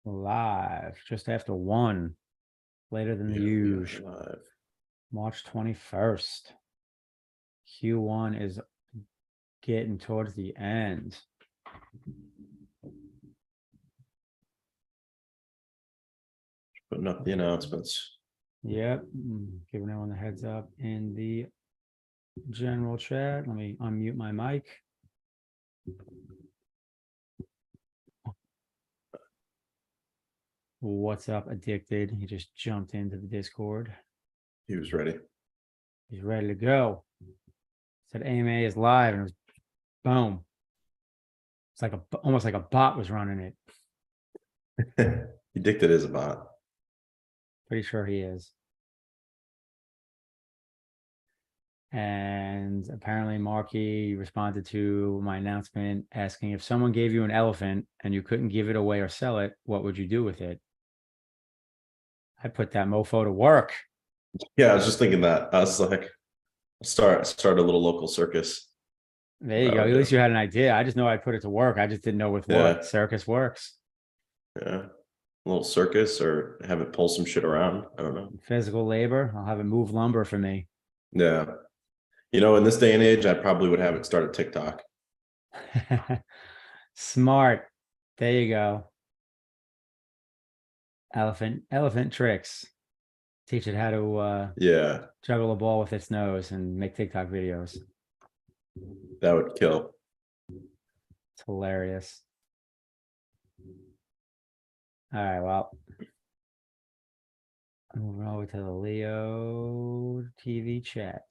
Live just after 1, later than the Yeah, we are usual. live. March 21st. Q1 is getting towards the end. Putting up the announcements. Yep, giving everyone the heads up in the general chat. Let me unmute my mic. What's up, Addicted? He just jumped into the Discord. He was ready. He's ready to go. Said AMA is live, and it was boom. It's like almost like a bot was running it. Addicted is a bot. Pretty sure he is. And apparently Marky responded to my announcement asking, if someone gave you an elephant and you couldn't give it away or sell it, what would you do with it? I put that mofo to work. Yeah, I was just thinking that. I was like, start a little local circus. There you go. At least you had an idea. I just know I'd put it to work. I just didn't know with what. Circus works. Yeah. A little circus, or have it pull some shit around. I don't know. Physical labor. I'll have it move lumber for me. Yeah. You know, in this day and age, I probably would have it start a TikTok. Smart. There you go. Elephant tricks. Teach it how to juggle a ball with its nose and make TikTok videos. That would kill. It's hilarious. All right, well, moving over to the Leo TV chat.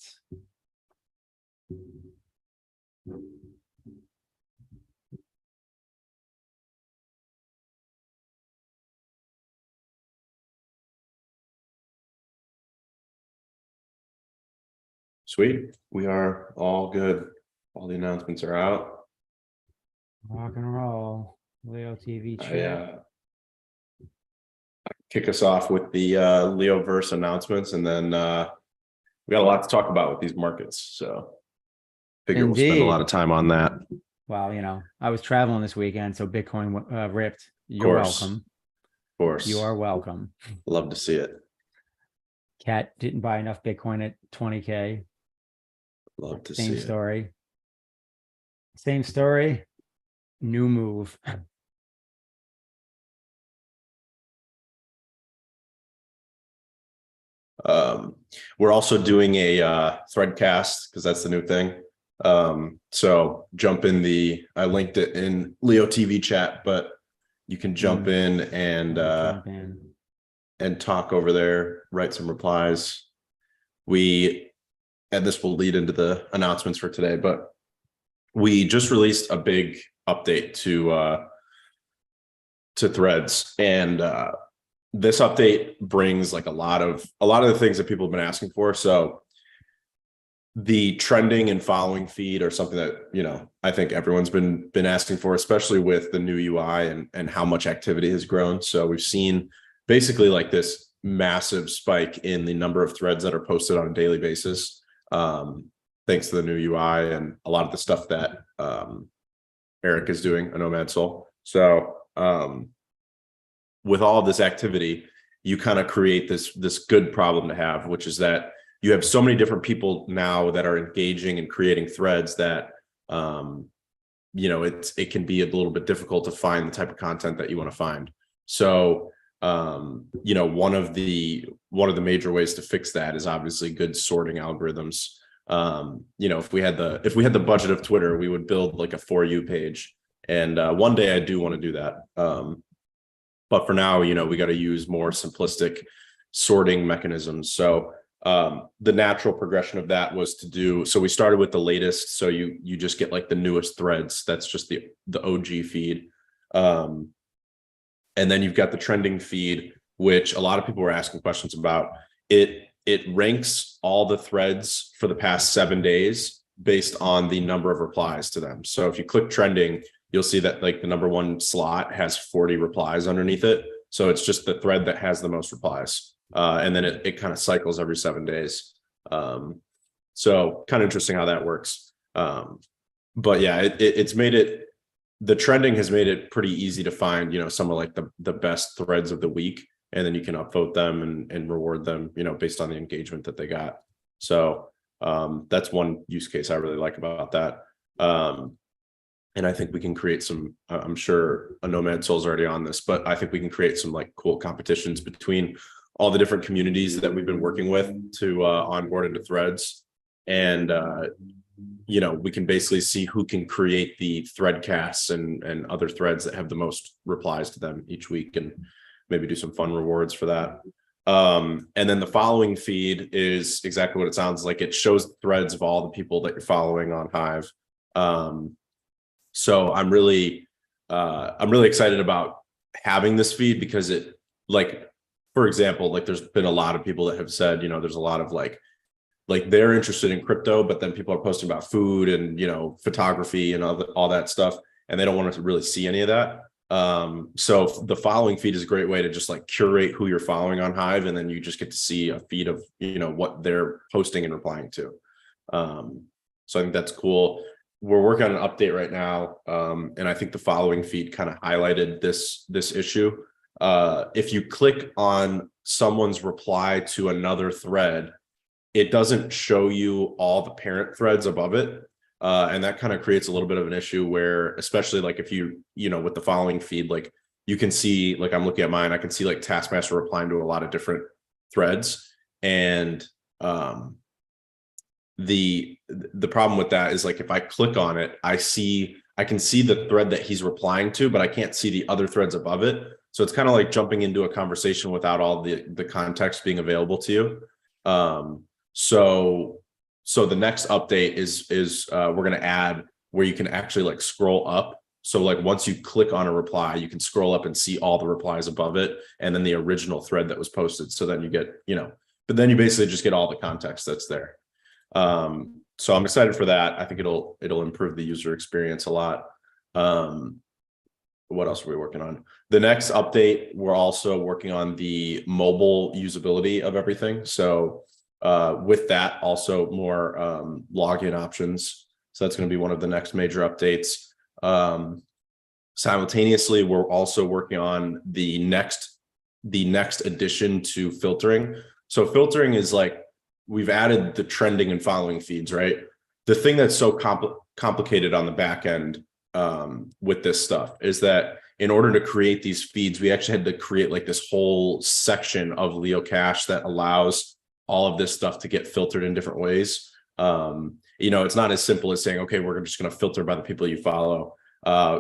Sweet. We are all good. All the announcements are out. Rock and roll. Leo TV chat. Kick us off with the LeoVerse announcements, and then we got a lot to talk about with these markets. So figure we'll spend a lot of time on that. Well, you know, I was traveling this weekend, so Bitcoin ripped. You're welcome. Of course. You are welcome. Love to see it. Cat didn't buy enough Bitcoin at 20K. Love to see it. Same story. New move. We're also doing a threadcast because that's the new thing. So jump in I linked it in Leo TV chat, but you can jump in and talk over there, write some replies. And this will lead into the announcements for today, but we just released a big update to Threads, and this update brings like a lot of the things that people have been asking for. So the trending and following feed are something that, you know, I think everyone's been asking for, especially with the new UI and how much activity has grown. So we've seen basically like this massive spike in the number of threads that are posted on a daily basis, thanks to the new UI and a lot of the stuff that Eric is doing, a Nomad Soul. So with all of this activity, you kind of create this good problem to have, which is that you have so many different people now that are engaging and creating threads that you know, it can be a little bit difficult to find the type of content that you want to find. So you know, one of the major ways to fix that is obviously good sorting algorithms. You know, if we had the budget of Twitter, we would build like a For You page, and one day I do want to do that. But for now, you know, we got to use more simplistic sorting mechanisms. So the natural progression of that was so we started with the latest. So you just get like the newest threads. That's just the OG feed. And then you've got the trending feed, which a lot of people were asking questions about. It ranks all the threads for the past 7 days based on the number of replies to them. So if you click trending, you'll see that like the number 1 slot has 40 replies underneath it. So it's just the thread that has the most replies. And then it kind of cycles every 7 days. So kind of interesting how that works. But yeah, it's made it the trending has made it pretty easy to find, some of like the best threads of the week, and then you can upvote them and reward them, based on the engagement that they got. So that's one use case I really like about that. And I think we can create some, I'm sure a Nomad Soul's already on this, but I think we can create some like cool competitions between all the different communities that we've been working with to onboard into threads. And we can basically see who can create the thread casts and other threads that have the most replies to them each week, and maybe do some fun rewards for that. And then the following feed is exactly what it sounds like. It shows threads of all the people that you're following on Hive. So I'm really excited about having this feed, because it, like, for example, like there's been a lot of people that have said, there's a lot of like they're interested in crypto, but then people are posting about food and, photography and all that stuff, and they don't want to really see any of that. So the following feed is a great way to just like curate who you're following on Hive, and then you just get to see a feed of, what they're posting and replying to. So I think that's cool. We're working on an update right now. And I think the following feed kind of highlighted this issue. If you click on someone's reply to another thread, it doesn't show you all the parent threads above it. And that kind of creates a little bit of an issue where, especially like if you, with the following feed, like you can see, like I'm looking at mine, I can see like Taskmaster replying to a lot of different threads. And the problem with that is, like, if I click on it, I can see the thread that he's replying to, but I can't see the other threads above it. So it's kind of like jumping into a conversation without all the context being available to you. So the next update is we're going to add where you can actually like scroll up. So like once you click on a reply, you can scroll up and see all the replies above it, and then the original thread that was posted. So then you get, but then you basically just get all the context that's there. So I'm excited for that. I think it'll improve the user experience a lot. What else are we working on? The next update, we're also working on the mobile usability of everything. So with that, also more login options. So that's going to be one of the next major updates. Simultaneously, we're also working on the next addition to filtering. So filtering is like, we've added the trending and following feeds, right? The thing that's so complicated on the back end with this stuff is that in order to create these feeds, we actually had to create like this whole section of Leo Cache that allows all of this stuff to get filtered in different ways. It's not as simple as saying, okay, we're just going to filter by the people you follow.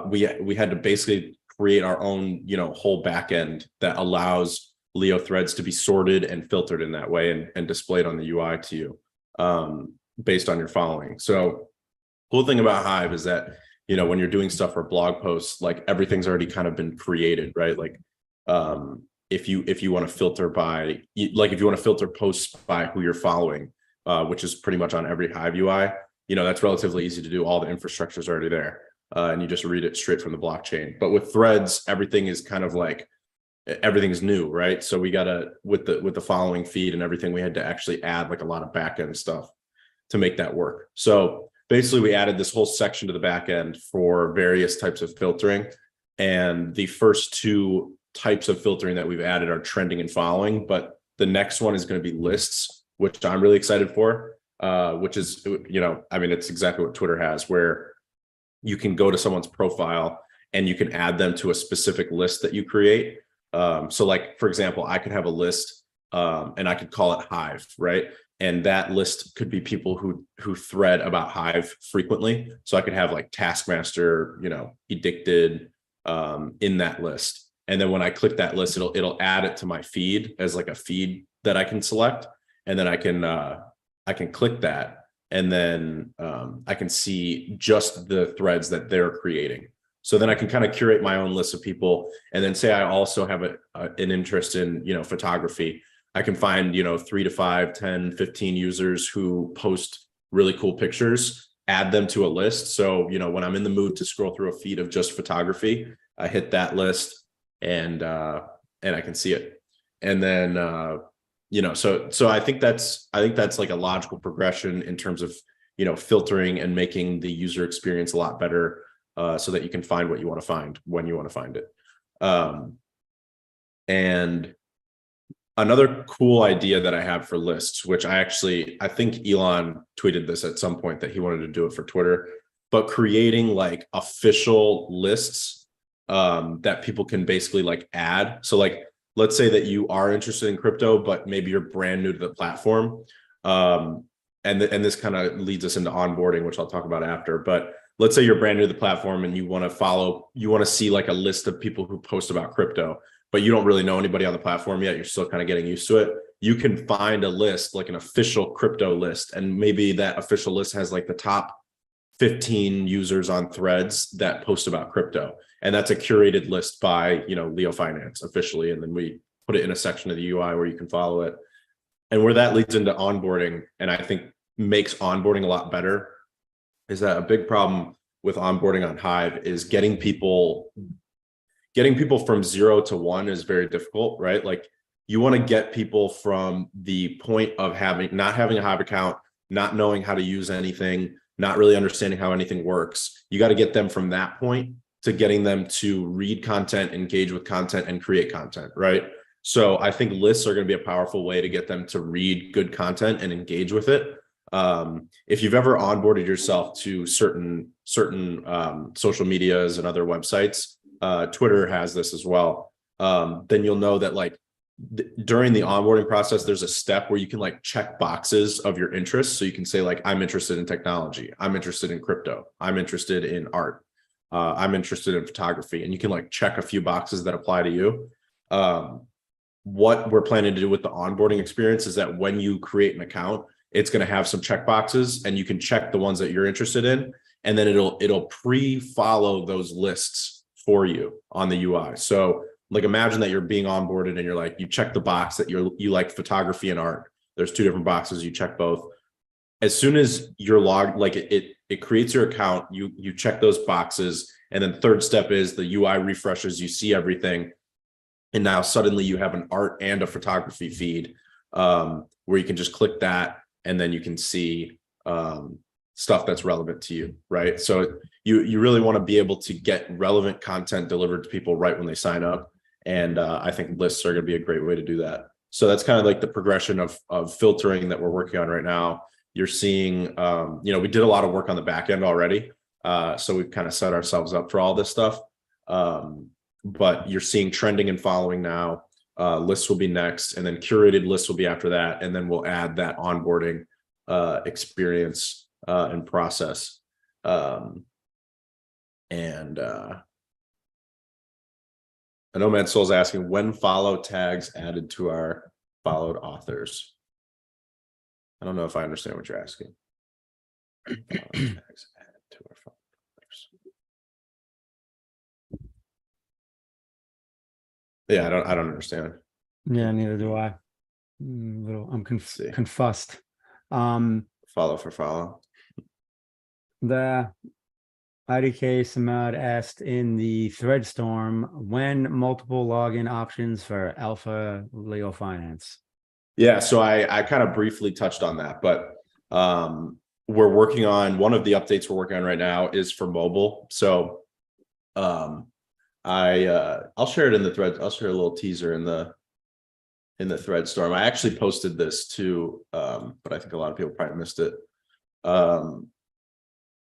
We had to basically create our own, whole backend that allows Leo threads to be sorted and filtered in that way and displayed on the UI to you based on your following. So cool thing about Hive is that, when you're doing stuff for blog posts, like everything's already kind of been created, right? Like if you want to filter by, like if you want to filter posts by who you're following, which is pretty much on every Hive UI, that's relatively easy to do. All the infrastructure is already there, and you just read it straight from the blockchain. But with threads, everything is kind of like, everything's new, right? So we gotta, with the following feed and everything, we had to actually add like a lot of backend stuff to make that work. So basically we added this whole section to the backend for various types of filtering. And the first two types of filtering that we've added are trending and following, but the next one is going to be lists, which I'm really excited for, which is, it's exactly what Twitter has, where you can go to someone's profile and you can add them to a specific list that you create. So like, for example, I could have a list and I could call it Hive, right? And that list could be people who thread about Hive frequently. So I could have like Taskmaster, Addicted in that list. And then when I click that list, it'll add it to my feed as like a feed that I can select. And then I can click that, and then I can see just the threads that they're creating. So then I can kind of curate my own list of people, and then say I also have an interest in, photography. I can find, 3 to 5, 10, 15 users who post really cool pictures, add them to a list. So, when I'm in the mood to scroll through a feed of just photography, I hit that list and I can see it. And then, so I think that's like a logical progression in terms of, filtering and making the user experience a lot better. so that you can find what you want to find when you want to find it. And another cool idea that I have for lists, which I think Elon tweeted this at some point that he wanted to do it for Twitter, but creating like official lists that people can basically like add. So like, let's say that you are interested in crypto, but maybe you're brand new to the platform. And this kind of leads us into onboarding, which I'll talk about after. But let's say you're brand new to the platform and you want to see like a list of people who post about crypto, but you don't really know anybody on the platform yet. You're still kind of getting used to it. You can find a list, like an official crypto list. And maybe that official list has like the top 15 users on Threads that post about crypto. And that's a curated list by, LeoFinance officially. And then we put it in a section of the UI where you can follow it. And where that leads into onboarding, and I think makes onboarding a lot better, is that a big problem with onboarding on Hive is getting people from 0 to 1 is very difficult, right? Like you want to get people from the point of not having a Hive account, not knowing how to use anything, not really understanding how anything works. You got to get them from that point to getting them to read content, engage with content, and create content, right? So I think lists are going to be a powerful way to get them to read good content and engage with it. If you've ever onboarded yourself to certain social medias and other websites, Twitter has this as well, then you'll know that like during the onboarding process, there's a step where you can like check boxes of your interests. So you can say like, I'm interested in technology. I'm interested in crypto. I'm interested in art. I'm interested in photography. And you can like check a few boxes that apply to you. What we're planning to do with the onboarding experience is that when you create an account, it's going to have some check boxes and you can check the ones that you're interested in. And then it'll pre-follow those lists for you on the UI. So like imagine that you're being onboarded and you're like, you check the box that you like photography and art. There's 2 different boxes, you check both. As soon as you're logged, like it creates your account, you check those boxes. And then third step is the UI refreshes, you see everything. And now suddenly you have an art and a photography feed where you can just click that and then you can see stuff that's relevant to you, right? So you really want to be able to get relevant content delivered to people right when they sign up. And I think lists are going to be a great way to do that. So that's kind of like the progression of filtering that we're working on right now. You're seeing, we did a lot of work on the back end already. So we've kind of set ourselves up for all this stuff. But you're seeing trending and following now. Lists will be next, and then curated lists will be after that. And then we'll add that onboarding experience and process. I know Mad Soul's asking, when follow tags added to our followed authors? I don't know if I understand what you're asking. Follow tags added to our followed authors. Yeah, I don't understand. Yeah, neither do I. I'm confussed. Follow for follow. The IDK Samad asked in the thread storm, when multiple login options for Alpha LeoFinance? Yeah, so I kind of briefly touched on that, but we're working on one of the updates we're working on right now is for mobile. So I'll share it in the thread. I'll share a little teaser in the thread storm. I actually posted this too, but I think a lot of people probably missed it.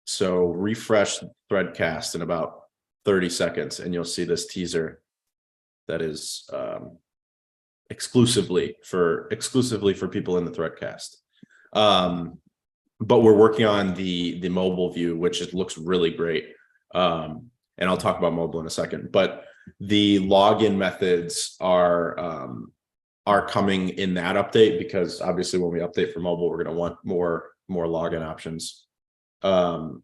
So refresh Threadcast in about 30 seconds and you'll see this teaser that is exclusively for people in the Threadcast. But we're working on the mobile view, which looks really great. And I'll talk about mobile in a second, but the login methods are coming in that update, because obviously when we update for mobile, we're going to want more login options. Sorry,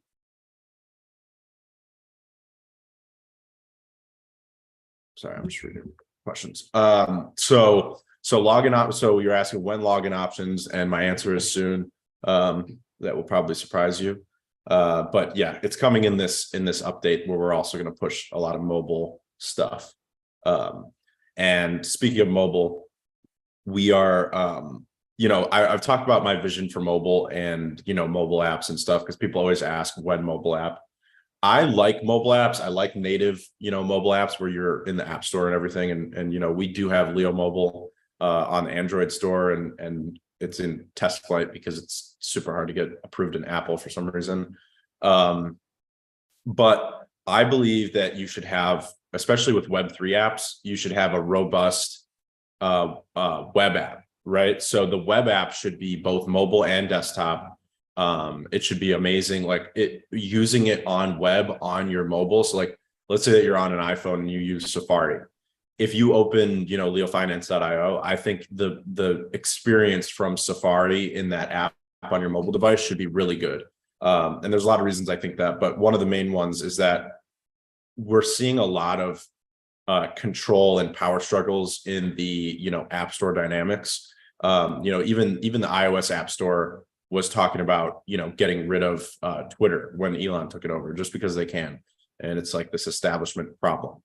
I'm just reading questions. So login op. So you're asking when login options, and my answer is soon. That will probably surprise you. But yeah, it's coming in this update where we're also going to push a lot of mobile stuff. And speaking of mobile, we are, I've talked about my vision for mobile and, mobile apps and stuff, because people always ask when mobile app. I like mobile apps. I like native, mobile apps where you're in the app store and everything. And we do have Leo Mobile on the Android store, and it's in test flight because it's super hard to get approved in Apple for some reason. But I believe that you should have, especially with Web3 apps, you should have a robust web app, right? So the web app should be both mobile and desktop. It should be amazing, like using it on web on your mobile. So like, let's say that you're on an iPhone and you use Safari. If you open, LeoFinance.io, I think the experience from Safari in that app on your mobile device should be really good. And there's a lot of reasons I think that, but one of the main ones is that we're seeing a lot of control and power struggles in the app store dynamics. Even the iOS app store was talking about getting rid of Twitter when Elon took it over, just because they can, and it's like this establishment problem.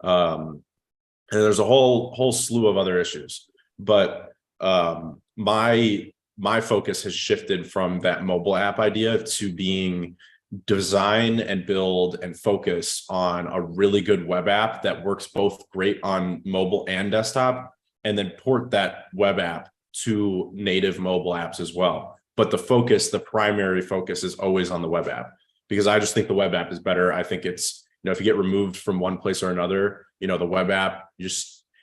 And there's a whole slew of other issues, but my focus has shifted from that mobile app idea to being design and build and focus on a really good web app that works both great on mobile and desktop, and then port that web app to native mobile apps as well. But the primary focus is always on the web app, because I just think the web app is better. I think it's, if you get removed from one place or another, the web app,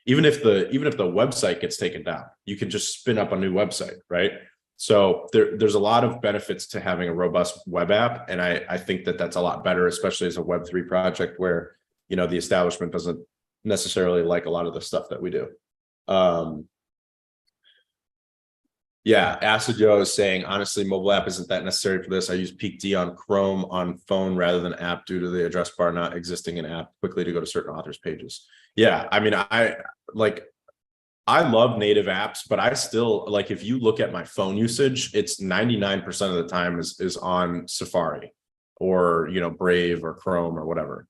even if the website gets taken down, you can just spin up a new website, right? So there's a lot of benefits to having a robust web app. And I think that that's a lot better, especially as a Web3 project where, the establishment doesn't necessarily like a lot of the stuff that we do. Yeah, Acid Joe is saying, honestly, mobile app isn't that necessary for this. I use Peak D on Chrome on phone rather than app due to the address bar not existing in app quickly to go to certain authors' pages. Yeah, I mean, I love native apps, but I still, like, if you look at my phone usage, it's 99% of the time is on Safari or, Brave or Chrome or whatever.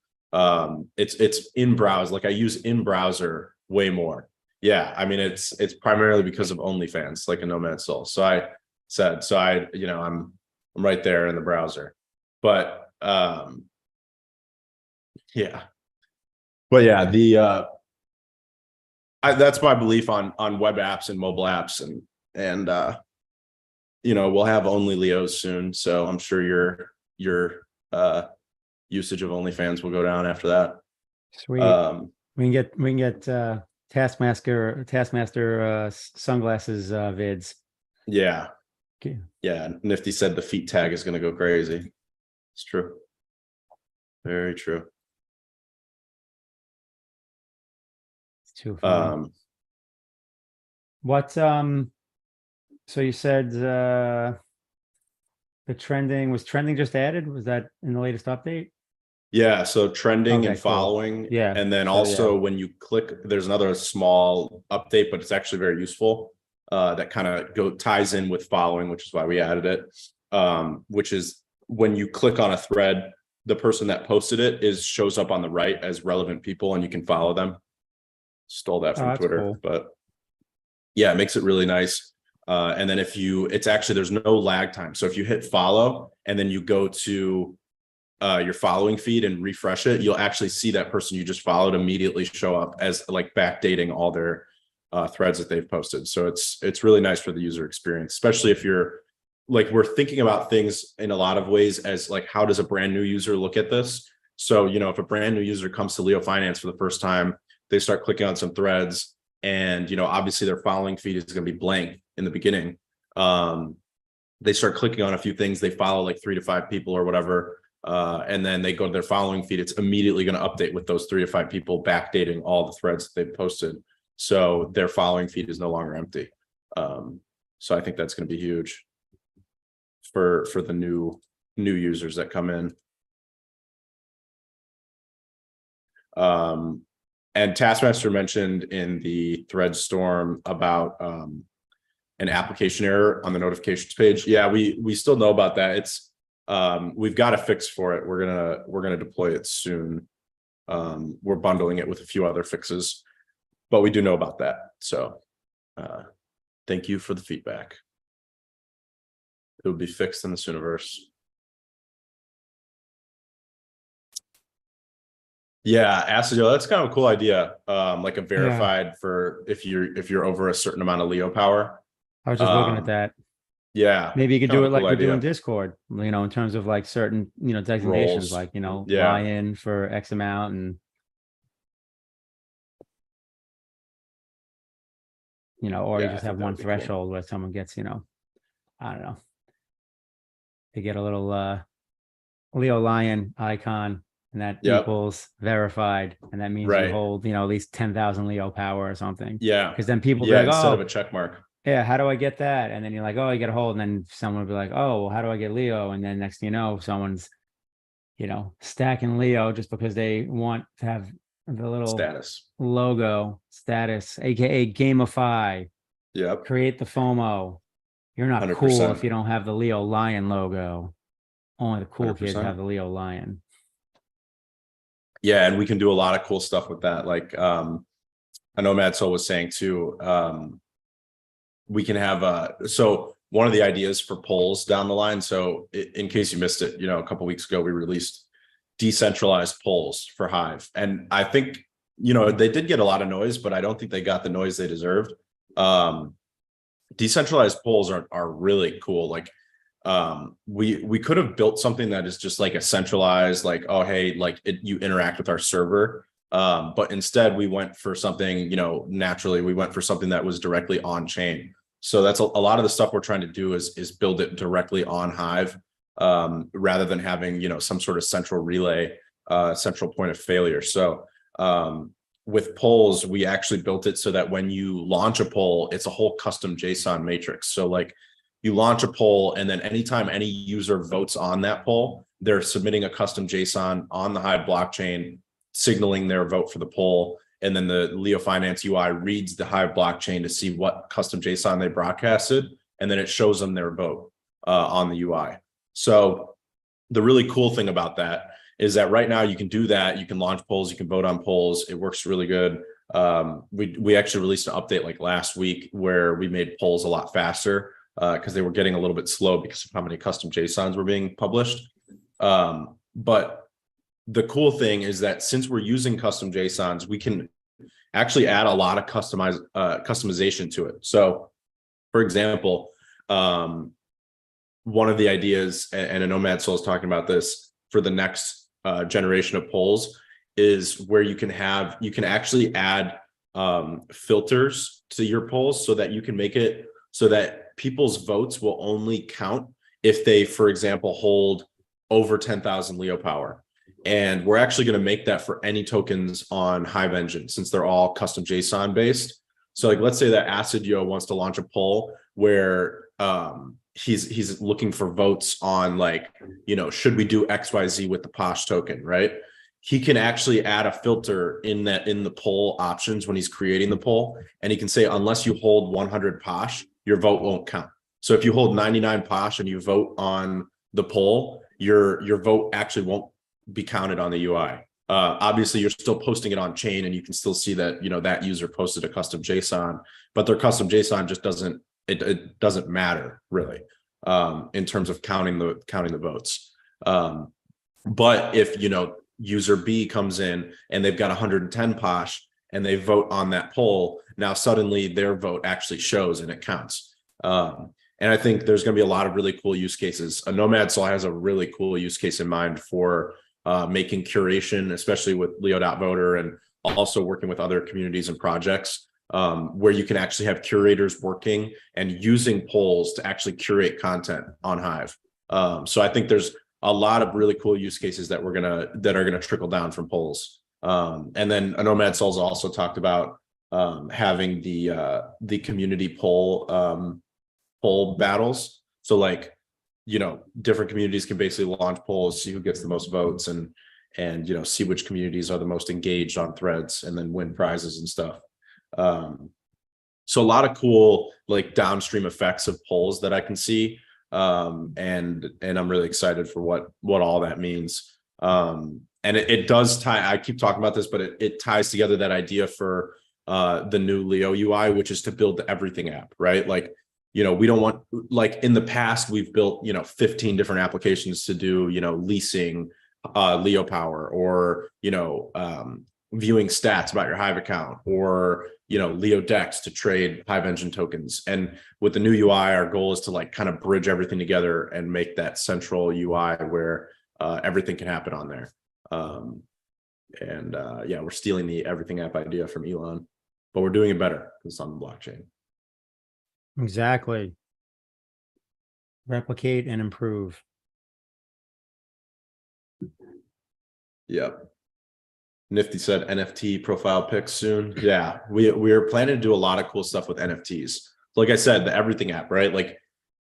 It's in browser. Like, I use in browser way more. Yeah, I mean, it's primarily because of OnlyFans, like a Nomad Soul. So I'm right there in the browser. But yeah. But yeah, that's my belief on web apps and mobile apps, and we'll have only Leos soon, so I'm sure your usage of OnlyFans will go down after that. Sweet. We can get Taskmaster sunglasses vids. Yeah. Okay. Yeah, Nifty said the feet tag is going to go crazy. It's true. Very true. It's too funny. What so you said the trending just added? Was that in the latest update? Yeah, so trending Okay, and following. cool. Yeah. And then So, also yeah. when you click, there's another small update, but it's actually very useful. That kind of ties in with following, which is why we added it. Which is when you click on a thread, the person that posted it shows up on the right as relevant people, and you can follow them. Stole that from that's Twitter, cool. but yeah, it makes it really nice. And then it's actually, there's no lag time. So if you hit follow and then you go to your following feed and refresh it, you'll actually see that person you just followed immediately show up as like backdating all their threads that they've posted. So it's really nice for the user experience, especially if you're like, we're thinking about things in a lot of ways as like, how does a brand new user look at this? So, if a brand new user comes to LeoFinance for the first time, they start clicking on some threads, and, obviously their following feed is going to be blank in the beginning. They start clicking on a few things, they follow like 3 to 5 people or whatever. And then they go to their following feed, it's immediately going to update with those 3 to 5 people backdating all the threads that they've posted. So their following feed is no longer empty. So I think that's going to be huge for the new users that come in. And Taskmaster mentioned in the thread storm about an application error on the notifications page. Yeah, we still know about that. It's we've got a fix for it. We're gonna deploy it soon. We're bundling it with a few other fixes, but we do know about that. So thank you for the feedback. It will be fixed in the Sooniverse. Yeah, Acido, that's kind of a cool idea. Like a Yeah. verified for if you're over a certain amount of Leo power. I was just looking at Um, that. yeah, Maybe you could kind do of it a cool like we do in idea. Discord, in terms of like certain, designations, Roles. like, Yeah, lion for X amount and, or you yeah, I just have think that one would be cool. threshold where someone gets, I don't know, they get a little Leo lion icon and that Yep. equals verified. And that means you Right. hold, at least 10,000 Leo power or something. Yeah. Cause then people be Yeah. like, Instead of a oh, check mark. yeah, how do I get that? And then you're like, oh, I get a hold. And then someone will be like, oh, well, how do I get Leo? And then next thing you know, someone's, stacking Leo just because they want to have the little Status. logo status, aka gamify, Yep. create the FOMO. You're not cool if 100%. you don't have the Leo Lion logo. Only the cool kids 100%. have the Leo Lion. Yeah, and we can do a lot of cool stuff with that. Like I know Mad Soul was saying too, we can have so one of the ideas for polls down the line. So in case you missed it, a couple weeks ago we released decentralized polls for Hive. And I think, they did get a lot of noise, but I don't think they got the noise they deserved. Um, Decentralized polls are really cool. Like we could have built something that is just like a centralized, like, oh hey, like you interact with our server. But instead we went for something, naturally we went for something that was directly on chain. So that's a lot of the stuff we're trying to do is build it directly on Hive, rather than having, some sort of central relay, central point of failure. So with polls, we actually built it so that when you launch a poll, it's a whole custom JSON matrix. So like you launch a poll, and then anytime any user votes on that poll, they're submitting a custom JSON on the Hive blockchain, signaling their vote for the poll. And then the LeoFinance UI reads the Hive blockchain to see what custom JSON they broadcasted, and then it shows them their vote on the UI. So the really cool thing about that is that right now you can do that. You can launch polls, you can vote on polls. It works really good. We actually released an update like last week where we made polls a lot faster because they were getting a little bit slow because of how many custom JSONs were being published. But the cool thing is that since we're using custom JSONs, we can actually add a lot of customization to it. So, for example, one of the ideas, and I know Mad Soul is talking about this for the next generation of polls, is where you can actually add filters to your polls so that you can make it so that people's votes will only count if they, for example, hold over 10,000 Leo power. And we're actually going to make that for any tokens on Hive Engine, since they're all custom JSON based. So like, let's say that Acidio wants to launch a poll where he's looking for votes on, like, should we do XYZ with the Posh token, right? He can actually add a filter in the poll options when he's creating the poll, and he can say, unless you hold 100 Posh, your vote won't count. So if you hold 99 Posh and you vote on the poll, your vote actually won't be counted on the UI. Obviously, you're still posting it on chain, and you can still see that that user posted a custom JSON, but their custom JSON just doesn't matter really in terms of counting the votes. But if user B comes in and they've got 110 Posh and they vote on that poll, now suddenly their vote actually shows and it counts. And I think there's going to be a lot of really cool use cases. A Nomad Soul has a really cool use case in mind for making curation, especially with Leo.voter, and also working with other communities and projects, where you can actually have curators working and using polls to actually curate content on Hive. So I think there's a lot of really cool use cases that are gonna trickle down from polls. And then Nomad Souls also talked about having the community poll battles. So like, different communities can basically launch polls, see who gets the most votes, and see which communities are the most engaged on threads, and then win prizes and stuff. So a lot of cool like downstream effects of polls that I can see. And I'm really excited for what all that means. And it does tie, I keep talking about this, but it ties together that idea for the new Leo UI, which is to build the everything app, right? Like, we don't want, like in the past, we've built, 15 different applications to do, leasing, Leo Power, or viewing stats about your Hive account, or Leo Dex to trade Hive Engine tokens. And with the new UI, our goal is to like kind of bridge everything together and make that central UI where everything can happen on there. Yeah, we're stealing the everything app idea from Elon, but we're doing it better because it's on the blockchain. Exactly. Replicate and improve. Yep. Nifty said NFT profile pics soon. Yeah, we're planning to do a lot of cool stuff with NFTs. Like I said, the everything app, right? Like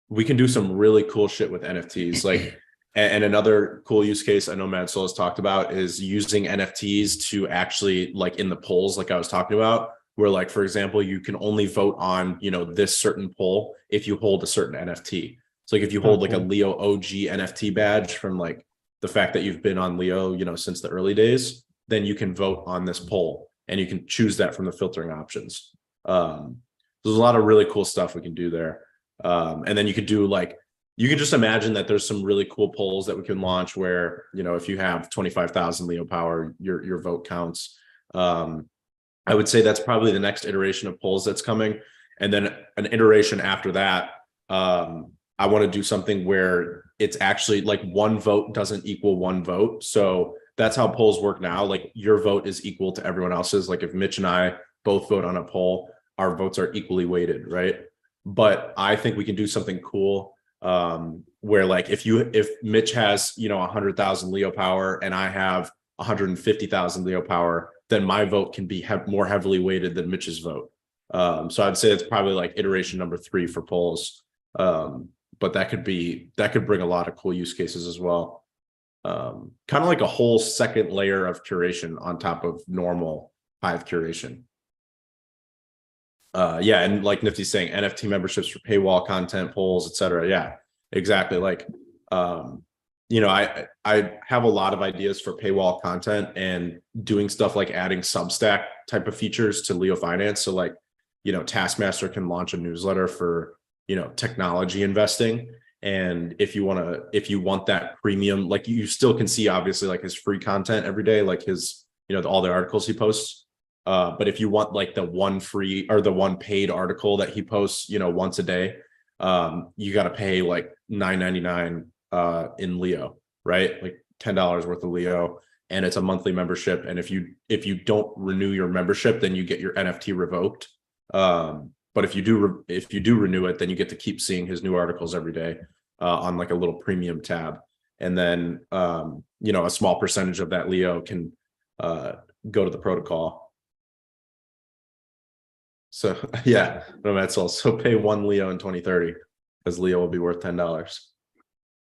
we can do some really cool shit with NFTs. Like, and another cool use case I know Mad Soul has talked about is using NFTs to actually, like in the polls, like I was talking about, where like, for example, you can only vote on, this certain poll if you hold a certain NFT. So like if you hold like a Leo OG NFT badge from like the fact that you've been on Leo, since the early days, then you can vote on this poll and you can choose that from the filtering options. There's a lot of really cool stuff we can do there. And then you could do like, you can just imagine that there's some really cool polls that we can launch where, if you have 25,000 Leo power, your vote counts. I would say that's probably the next iteration of polls that's coming. And then an iteration after that, I want to do something where it's actually like one vote doesn't equal one vote. So that's how polls work now. Like your vote is equal to everyone else's. Like if Mitch and I both vote on a poll, our votes are equally weighted, right? But I think we can do something cool where like if Mitch has 100,000 Leo power and I have 150,000 Leo power, then my vote can be more heavily weighted than Mitch's vote. So I'd say it's probably like iteration number 3 for polls. But that could bring a lot of cool use cases as well. Kind of like a whole second layer of curation on top of normal Hive curation. Yeah, and like Nifty's saying, NFT memberships for paywall content, polls, etc. Yeah, exactly. Like, I have a lot of ideas for paywall content and doing stuff like adding Substack type of features to LeoFinance. So like, Taskmaster can launch a newsletter for technology investing. And if you want that premium, like you still can see obviously like his free content every day, like his, all the articles he posts. But if you want like the one free or the one paid article that he posts, once a day, you got to pay like $9.99 in Leo, right? Like $10 worth of Leo, and it's a monthly membership. And if you don't renew your membership, then you get your NFT revoked. But if you do renew it, then you get to keep seeing his new articles every day on like a little premium tab. And then a small percentage of that Leo can go to the protocol. So yeah, no, that's all. So pay one Leo in 2030 because Leo will be worth $10.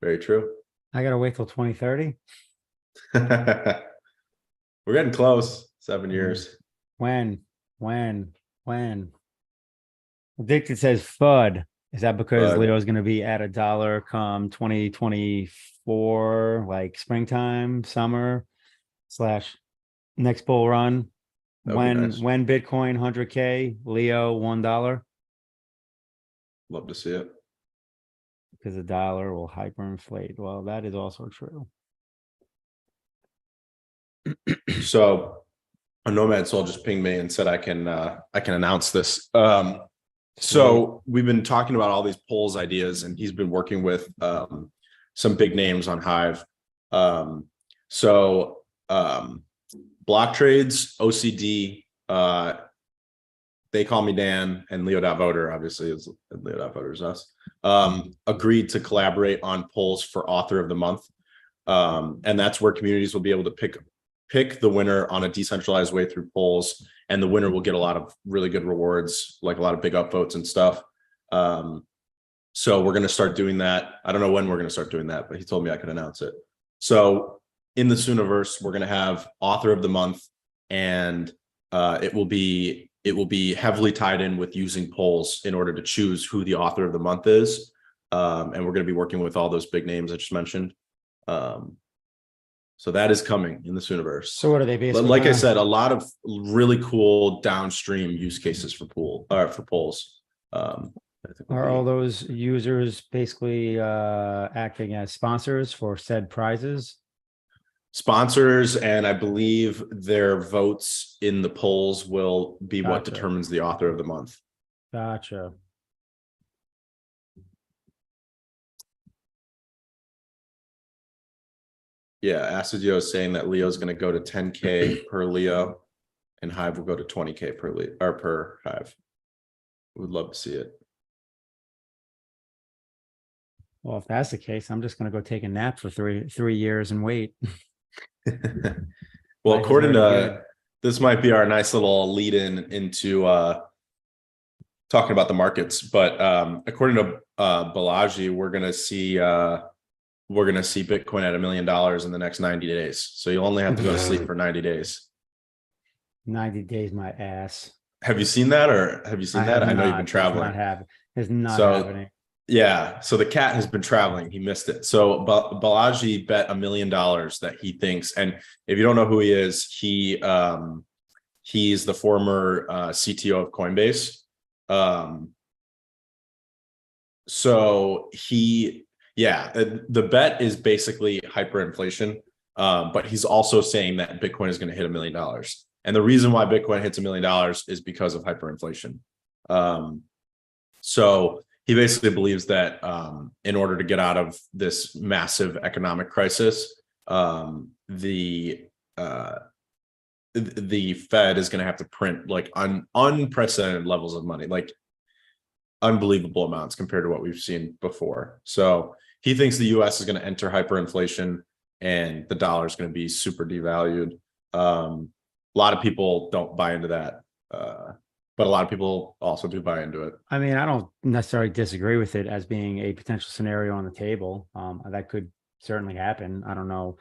Very true. I gotta wait till 2030. We're getting close. 7 years. When? Addicted says FUD. Is that because FUD. Leo's going to be at $1 come 2024, like springtime, summer / next bull run? When Bitcoin 100K, Leo $1? Love to see it. Because the dollar will hyperinflate. Well, that is also true. So a Nomad Soul just pinged me and said I can announce this. So we've been talking about all these polls ideas, and he's been working with some big names on Hive. Block Trades, OCD, they call me Dan, and Leo.voter, obviously is Leo.voter is us, agreed to collaborate on polls for author of the month. And that's where communities will be able to pick the winner on a decentralized way through polls, and the winner will get a lot of really good rewards, like a lot of big upvotes and stuff. So we're going to start doing that. I don't know when we're going to start doing that, but he told me I could announce it. So in the Sooniverse, we're going to have author of the month, and it will be heavily tied in with using polls in order to choose who the author of the month is. And we're going to be working with all those big names I just mentioned. So that is coming in the Sooniverse. So what are they basically? But like I said, a lot of really cool downstream use cases for polls. Are all those users basically acting as sponsors for said prizes? sponsors, and I believe their votes in the polls will be what Gotcha. determines the author of the month. Gotcha. Yeah, Acidio is saying that Leo's going to go to 10K per Leo, and Hive will go to 20K per Leo or per Hive. Would love to see it. Well, if that's the case, I'm just going to go take a nap for three years and wait. Well, Life is according already to this, might be our nice little lead in into talking about the markets. But according to Balaji, we're gonna see Bitcoin at $1 million in the next 90 days. So you'll only have to go to sleep for 90 days. 90 days, my ass. Have you seen that, or have you seen that? I know you've been traveling. It's not So happening. yeah, so the cat has been traveling. He missed it. So Balaji bet $1 million that he thinks, and if you don't know who he is, he's the former CTO of Coinbase. So the bet is basically hyperinflation, but he's also saying that Bitcoin is going to hit $1 million, and the reason why Bitcoin hits $1 million is because of hyperinflation. So he basically believes that in order to get out of this massive economic crisis, the Fed is going to have to print like unprecedented levels of money, like unbelievable amounts compared to what we've seen before. So he thinks the US is going to enter hyperinflation and the dollar is going to be super devalued. A lot of people don't buy into that. But a lot of people also do buy into it. I mean, I don't necessarily disagree with it as being a potential scenario on the table. That could certainly happen. I don't know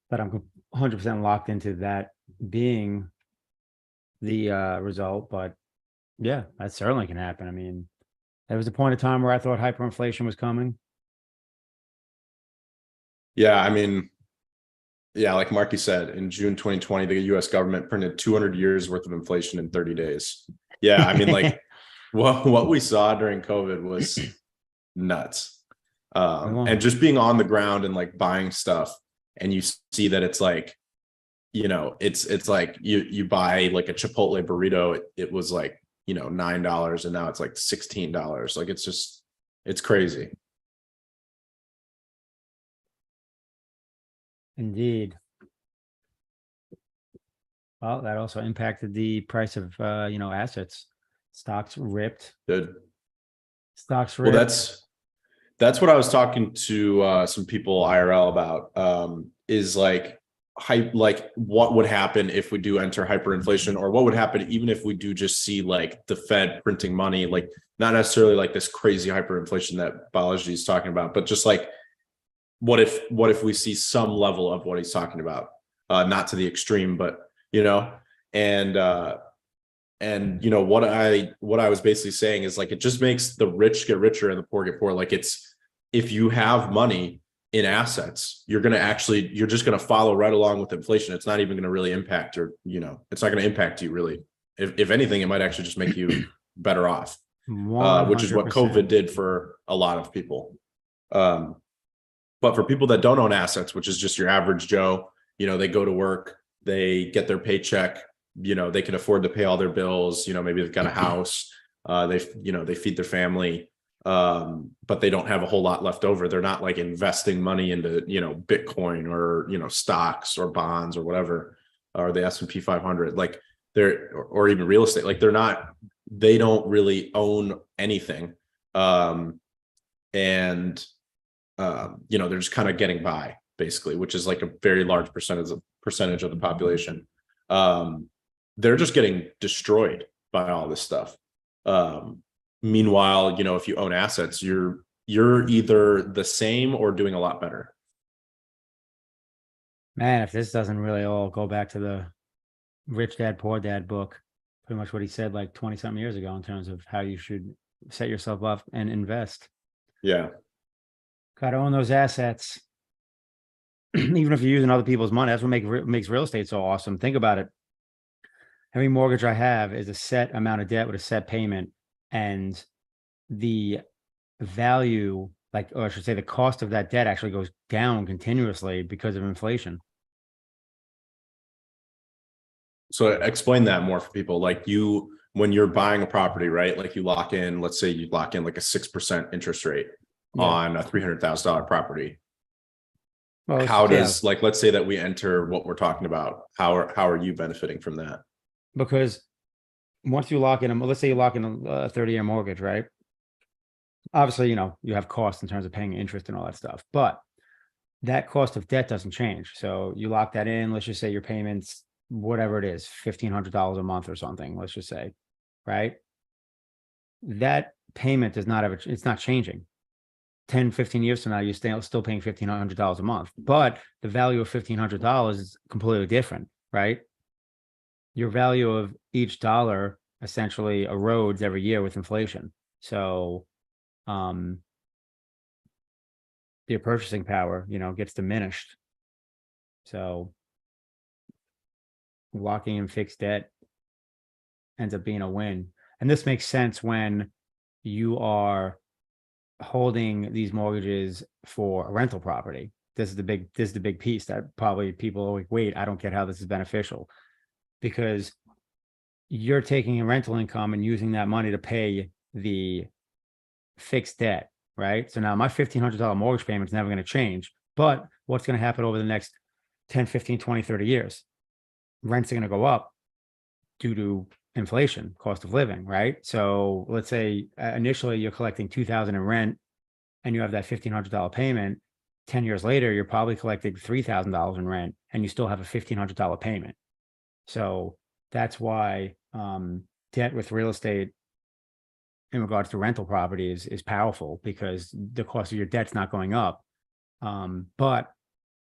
that I'm 100% locked into that being the result, but yeah, that certainly can happen. I mean, there was a point of time where I thought hyperinflation was coming. Yeah, I mean, yeah, like Marky said, in June 2020, the US government printed 200 years worth of inflation in 30 days. Yeah, I mean, like what we saw during COVID was nuts. And just being on the ground and like buying stuff, and you see that it's like, it's like you buy like a Chipotle burrito, it was like, $9, and now it's like $16. Like it's crazy. Indeed. Well, that also impacted the price of assets. Stocks ripped. Good. Stocks ripped. Well, that's what I was talking to some people IRL about, is like what would happen if we do enter hyperinflation, or what would happen even if we do just see like the Fed printing money, like not necessarily like this crazy hyperinflation that Balaji is talking about, but just like what if we see some level of what he's talking about, not to the extreme, but and what I was basically saying is like, it just makes the rich get richer and the poor get poor. Like if you have money in assets, you're just going to follow right along with inflation. It's not even going to really impact, or it's not going to impact you really. If anything, it might actually just make you better off, which is what 100%. COVID did for a lot of people. But for people that don't own assets, which is just your average Joe, they go to work, they get their paycheck, they can afford to pay all their bills, maybe they've got a house, they feed their family, but they don't have a whole lot left over. They're not like investing money into, Bitcoin or, stocks or bonds or whatever, or the S&P 500, like or even real estate. Like they don't really own anything. And they're just kind of getting by basically, which is like a very large percentage of the population. They're just getting destroyed by all this stuff. Meanwhile, if you own assets, you're either the same or doing a lot better. Man, if this doesn't really all go back to the Rich Dad, Poor Dad book, pretty much what he said like 20 something years ago in terms of how you should set yourself up and invest. Yeah. Got to own those assets. Even if you're using other people's money, that's what makes real estate so awesome. Think about it. Every mortgage I have is a set amount of debt with a set payment, and the value, or I should say the cost of that debt actually goes down continuously because of inflation. So explain that more for people. Like when you're buying a property, right? Like you lock in, let's say you lock in like a 6% interest rate on a $300,000 property. Well, How does, like, let's say that we enter what we're talking about. How are you benefiting from that? because once you lock in, let's say you lock in a 30-year mortgage, right? Obviously, you have costs in terms of paying interest and all that stuff, but that cost of debt doesn't change. So you lock that in. Let's just say your payments, whatever it is, $1,500 a month or something, let's just say, right? That payment does not ever, it's not changing. 10, 15 years from now, you're still paying $1,500 a month, but the value of $1,500 is completely different, right? Your value of each dollar essentially erodes every year with inflation. So, your purchasing power, gets diminished. So locking in fixed debt ends up being a win. And this makes sense when you are holding these mortgages for a rental property. This is the big piece that probably people are like, wait, I don't get how this is beneficial, because you're taking a rental income and using that money to pay the fixed debt, right? So now my $1,500 mortgage payment is never going to change, but what's going to happen over the next 10, 15, 20, 30 years? Rents are going to go up due to inflation, cost of living, right? So let's say initially you're collecting $2,000 in rent and you have that $1,500 payment. 10 years later, you're probably collecting $3,000 in rent and you still have a $1,500 payment. So that's why debt with real estate in regards to rental properties is powerful, because the cost of your debt's not going up. But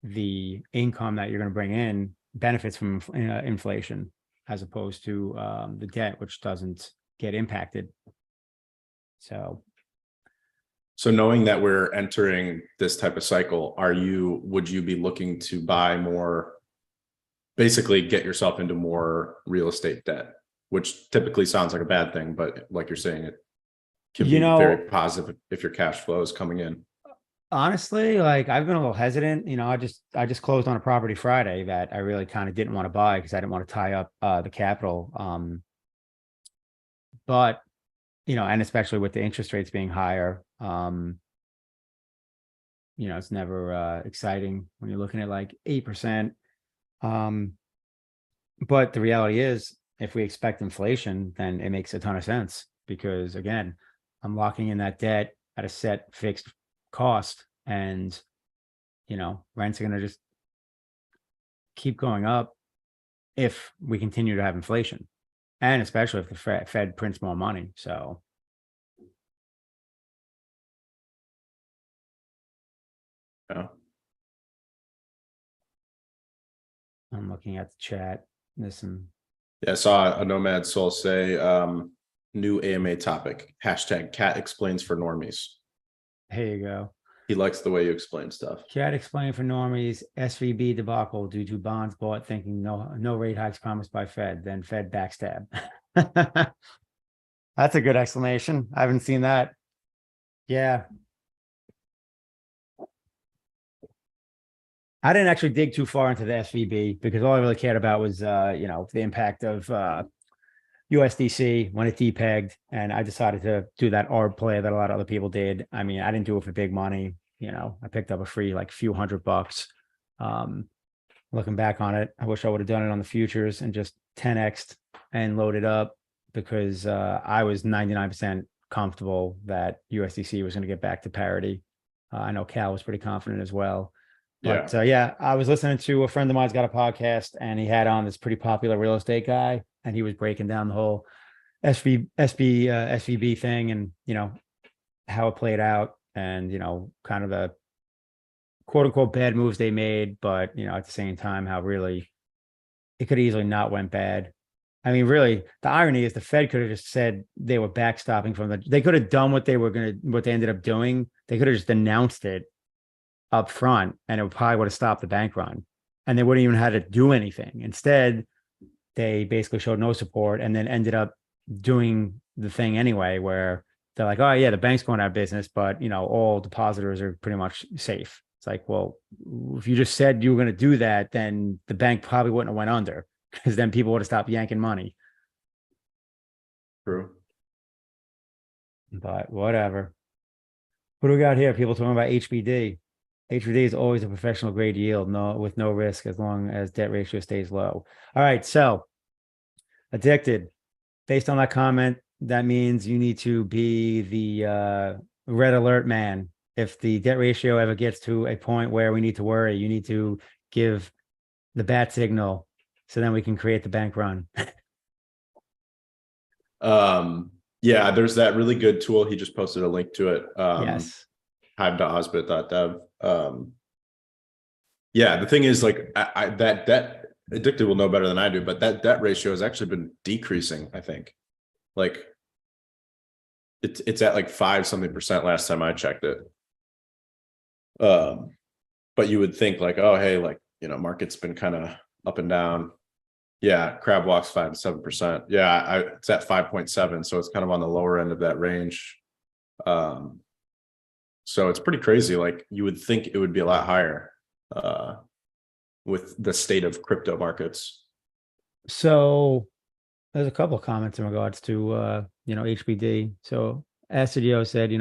the income that you're going to bring in benefits from inflation, as opposed to the debt, which doesn't get impacted. So knowing that we're entering this type of cycle, would you be looking to buy more, basically get yourself into more real estate debt, which typically sounds like a bad thing, but like you're saying, it can be very positive if your cash flow is coming in? Honestly, like I've been a little hesitant. I just closed on a property Friday that I really kind of didn't want to buy because I didn't want to tie up the capital. But and especially with the interest rates being higher, it's never exciting when you're looking at like 8%. But the reality is, if we expect inflation, then it makes a ton of sense, because again, I'm locking in that debt at a set fixed cost, and rents are going to just keep going up if we continue to have inflation, and especially if the Fed prints more money. So Yeah. I'm looking at the chat. Listen. Yeah, I saw a Nomad Soul say, new AMA topic, #Cat explains for normies. Here you go. He likes the way you explain stuff. Cat explained for normies SVB debacle due to bonds bought thinking no rate hikes promised by Fed, then Fed backstab. That's a good explanation. I haven't seen that. Yeah. I didn't actually dig too far into the SVB, because all I really cared about was the impact of USDC when it depegged, and I decided to do that ARB play that a lot of other people did. I mean, I didn't do it for big money. I picked up a free like few $100. Looking back on it, I wish I would have done it on the futures and just 10x'd and loaded up, because I was 99% comfortable that USDC was going to get back to parity. I know Cal was pretty confident as well. But yeah, I was listening to a friend of mine's got a podcast, and he had on this pretty popular real estate guy, and he was breaking down the whole SVB thing, and how it played out, and kind of the quote unquote bad moves they made, but at the same time how really it could easily not went bad. I mean, really, the irony is the Fed could have just said they were backstopping they could have done what they ended up doing. They could have just announced it up front, and it probably would have stopped the bank run, and they wouldn't even had to do anything. Instead, they basically showed no support, and then ended up doing the thing anyway, where they're like, oh yeah, the bank's going out of business, but all depositors are pretty much safe. It's like, well, if you just said you were going to do that, then the bank probably wouldn't have went under. because then people would have stopped yanking money. True. But whatever. What do we got here? People talking about HBD. HBD is always a professional grade yield, with no risk as long as debt ratio stays low. All right, so addicted. Based on that comment, that means you need to be the red alert man. If the debt ratio ever gets to a point where we need to worry, you need to give the bat signal so then we can create the bank run. Yeah, there's that really good tool. He just posted a link to it. Yes. hive.osbit.dev. Yeah, the thing is, like, that addicted will know better than I do, but that debt ratio has actually been decreasing. I think, like, it's at like 5-something% last time I checked it. But you would think like, oh, hey, like, market's been kind of up and down. Yeah, crab walks 5 to 7%. Yeah, it's at 5.7, so it's kind of on the lower end of that range. So it's pretty crazy. Like, you would think it would be a lot higher with the state of crypto markets. So there's a couple of comments in regards to HBD. So Acidio said,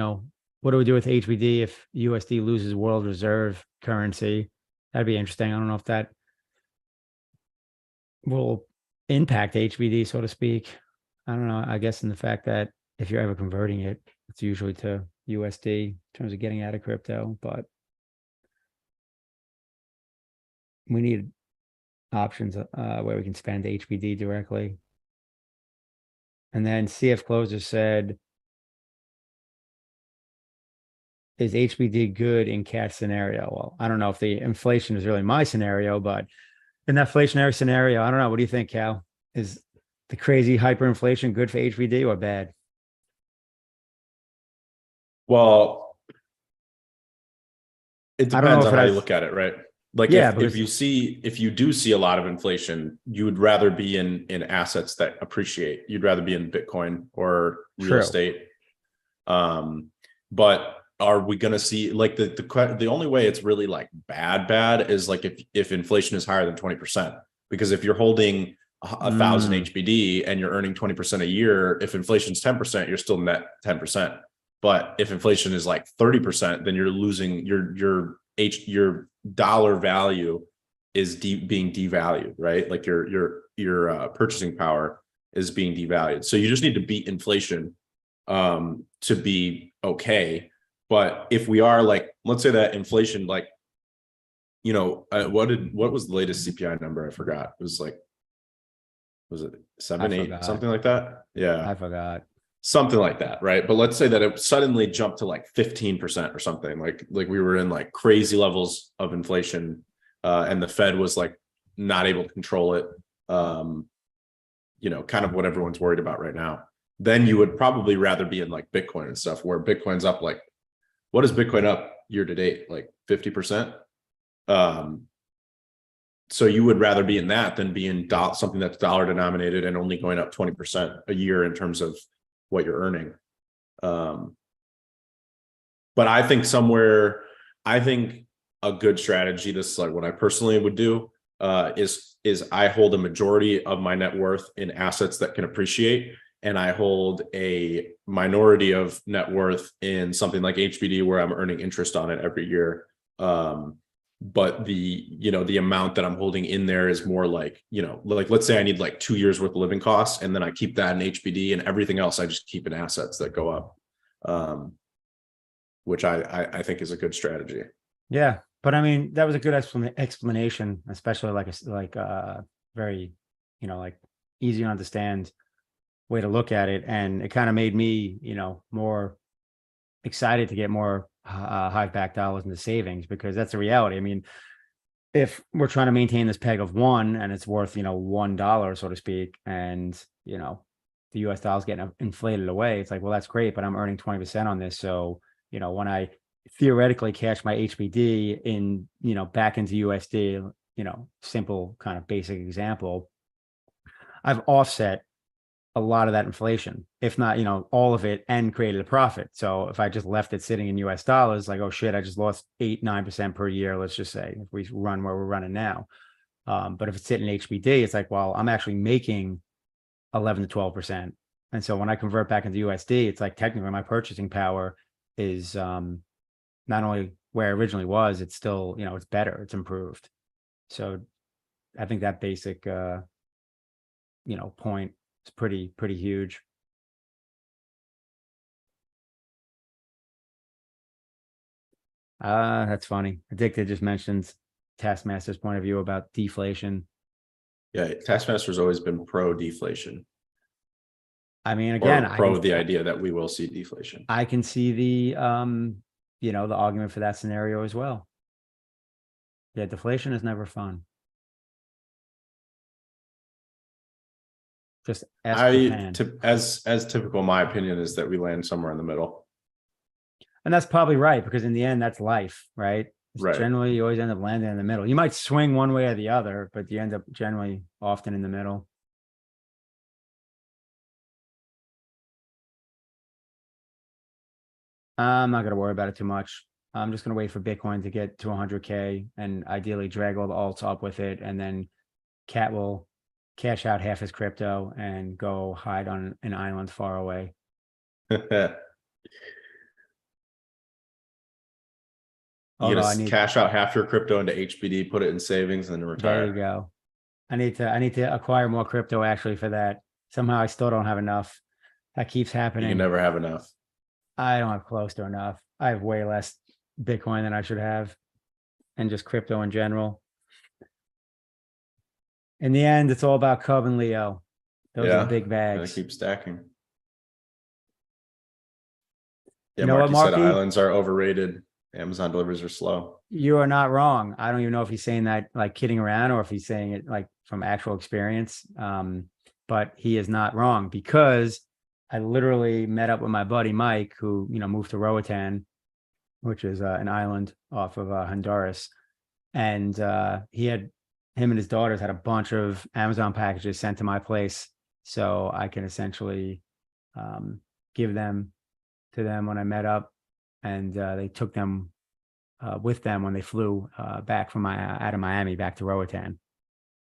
what do we do with HBD if USD loses world reserve currency? That'd be interesting. I don't know if that will impact HBD, so to speak. I don't know. I guess in the fact that if you're ever converting it, it's usually to USD in terms of getting out of crypto, but we need options where we can spend HBD directly. And then CF Closer said, is HBD good in cash scenario? Well, I don't know if the inflation is really my scenario, but in that inflationary scenario, I don't know. What do you think, Cal? Is the crazy hyperinflation good for HBD or bad? Well, it I don't know depends if on it how you has. look at it, right? Like, Yeah, if because you do see a lot of inflation, you would rather be in assets that appreciate. You'd rather be in Bitcoin or real true. estate. But are we going to see, like, the only way it's really like bad is like if inflation is higher than 20%, because if you're holding 1,000 HBD and you're earning 20% a year, if inflation's 10%, you're still net 10%. But if inflation is like 30%, then you're losing your dollar value is being devalued, right? Like your purchasing power is being devalued. So you just need to beat inflation to be okay. But if we are, like, let's say that inflation, like, what was the latest CPI number? I forgot. It was like, was it 7, 8, something like that? Yeah, I forgot. something like that, right? But let's say that it suddenly jumped to like 15% or something, like we were in like crazy levels of inflation, and the Fed was like not able to control it, kind of what everyone's worried about right now. Then you would probably rather be in like Bitcoin and stuff, where Bitcoin's up, like, what is Bitcoin up year to date? Like 50%. So you would rather be in that than be in something that's dollar denominated and only going up 20% a year in terms of what you're earning. But I think a good strategy, this is like what I personally would do, is I hold a majority of my net worth in assets that can appreciate, and I hold a minority of net worth in something like HBD where I'm earning interest on it every year. But the amount that I'm holding in there is more like, let's say I need like 2 years worth of living costs, and then I keep that in HBD, and everything else I just keep in assets that go up, which I think is a good strategy. Yeah, but I mean, that was a good explanation, especially like very, like, easy to understand way to look at it. And it kind of made me, more excited to get more hive back dollars into savings, because that's the reality. I mean, if we're trying to maintain this peg of 1 and it's worth, $1, so to speak, and, the US dollar is getting inflated away, it's like, well, that's great, but I'm earning 20% on this. So, when I theoretically cash my HBD in, back into USD, simple kind of basic example, I've offset a lot of that inflation, if not, all of it, and created a profit. So if I just left it sitting in US dollars, like, oh shit, I just lost 8-9% per year, let's just say, if we run where we're running now. But if it's sitting in HBD, it's like, well, I'm actually making 11 to 12%. And so when I convert back into USD, it's like technically my purchasing power is not only where it originally was, it's still, it's better, it's improved. So I think that basic point is pretty huge. That's funny. Addicted just mentioned Taskmaster's point of view about deflation. Yeah, Taskmaster's always been pro deflation, I mean, again, or pro the idea that we will see deflation. I can see the the argument for that scenario as well. Yeah, deflation is never fun. Just ask Japan. As typical, my opinion is that we land somewhere in the middle. And that's probably right, because in the end, that's life, right? Right. Generally, you always end up landing in the middle. You might swing one way or the other, but you end up generally often in the middle. I'm not going to worry about it too much. I'm just going to wait for Bitcoin to get to 100K and ideally drag all the alts up with it. And then Cat will cash out half his crypto and go hide on an island far away. You just cash out half your crypto into HBD, put it in savings, and then retire. There you go. I need to acquire more crypto actually for that. Somehow I still don't have enough. That keeps happening. You never have enough. I don't have close to enough. I have way less Bitcoin than I should have, and just crypto in general. In the end, it's all about Cub and Leo. Those are the big bags. Keep stacking. Yeah, you know Marky what, said islands are overrated. Amazon deliveries are slow. You are not wrong. I don't even know if he's saying that like kidding around or if he's saying it like from actual experience. But he is not wrong, because I literally met up with my buddy Mike, who moved to Roatan, which is an island off of Honduras, and him and his daughters had a bunch of Amazon packages sent to my place, so I can essentially give them to them when I met up, and they took them with them when they flew back from out of Miami back to Roatan,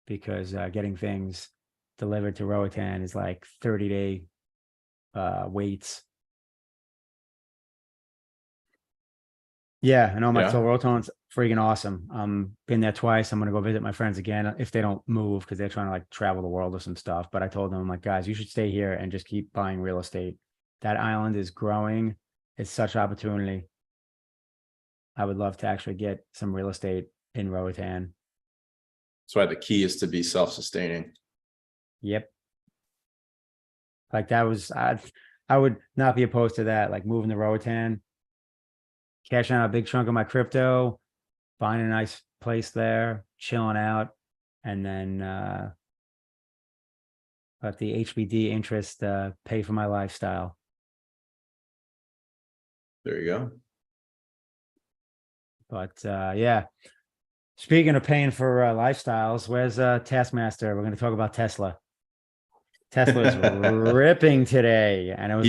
because getting things delivered to Roatan is like 30-day waits. Yeah, I know. So Rotan's freaking awesome. Been there twice. I'm gonna go visit my friends again if they don't move, because they're trying to like travel the world or some stuff. But I told them, like, guys, you should stay here and just keep buying real estate. That island is growing. It's such opportunity. I would love to actually get some real estate in Roatan. That's why the key is to be self-sustaining. Yep. Like that was, I would not be opposed to that. Like moving to Roatan, cashing out a big chunk of my crypto, buying a nice place there, chilling out, and then let the HBD interest pay for my lifestyle. There you go. But yeah, speaking of paying for lifestyles, where's Taskmaster? We're going to talk about Tesla. Tesla is ripping today, and it was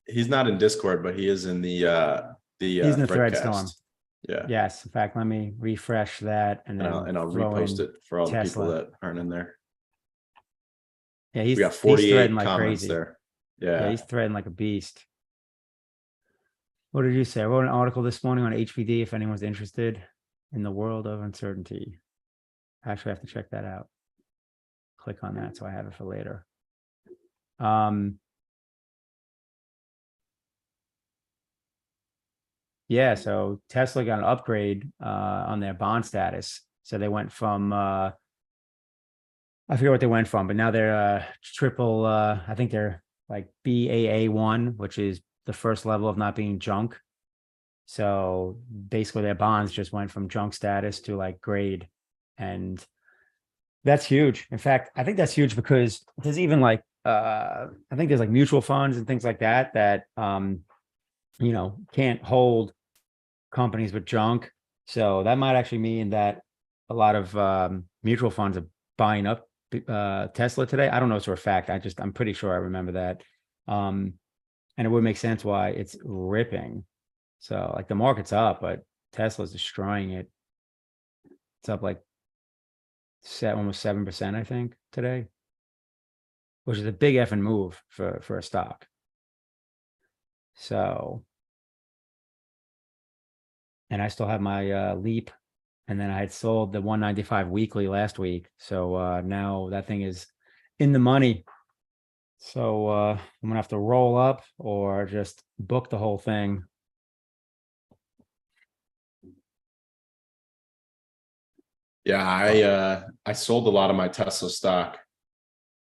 he's not in Discord, but he is in the he's in the thread storm. Yeah. Yes. In fact, let me refresh that, and then I'll repost it for all the people that aren't in there. Yeah, we got 48 like comments crazy. there. Yeah, he's threading like a beast. What did you say? I wrote an article this morning on HBD if anyone's interested in the world of uncertainty. I actually have to check that out. Click on that so I have it for later. Yeah, so Tesla got an upgrade on their bond status. So they went from I forget what they went from, but now they're triple I think they're like BAA1, which is the first level of not being junk. So basically their bonds just went from junk status to like grade, and that's huge. In fact, I think that's huge because there's even like I think there's like mutual funds and things like that can't hold companies with junk. So that might actually mean that a lot of mutual funds are buying up Tesla today. I don't know if it's for a fact. I'm pretty sure I remember that. And it would make sense why it's ripping. So like the market's up, but Tesla's destroying it. It's up like almost 7%, I think, today, which is a big effing move for a stock. So, and I still have my Leap, and then I had sold the 195 weekly last week. So now that thing is in the money. So I'm gonna have to roll up or just book the whole thing. Yeah, I sold a lot of my Tesla stock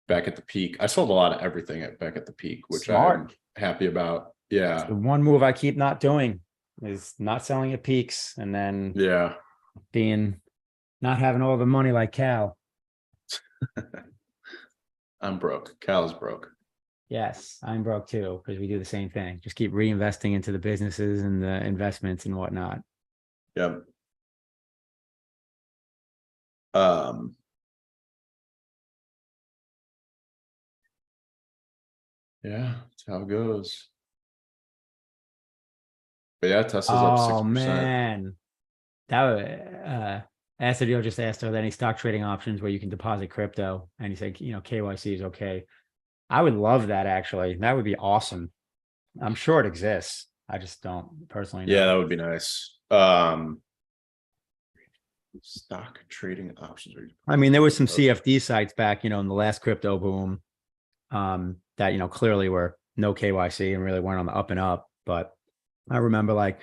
back at the peak. I sold a lot of everything back at the peak, which I'm Smart. happy about. It's Yeah. the one move I keep not doing is not selling at peaks and then Yeah. not having all the money like Cal. I'm broke. Cal's broke. Yes, I'm broke too, because we do the same thing. Just keep reinvesting into the businesses and the investments and whatnot. Yep. Um, yeah, that's how it goes. But yeah, Tesla's up Oh 6%. man. Acidio just asked, are there any stock trading options where you can deposit crypto? And he said, KYC is okay. I would love that actually. That would be awesome. I'm sure it exists. I just don't personally Yeah, that know. would be nice. Stock trading options. I mean, there was some CFD sites back, in the last crypto boom, that, clearly were no KYC and really weren't on the up and up. But I remember like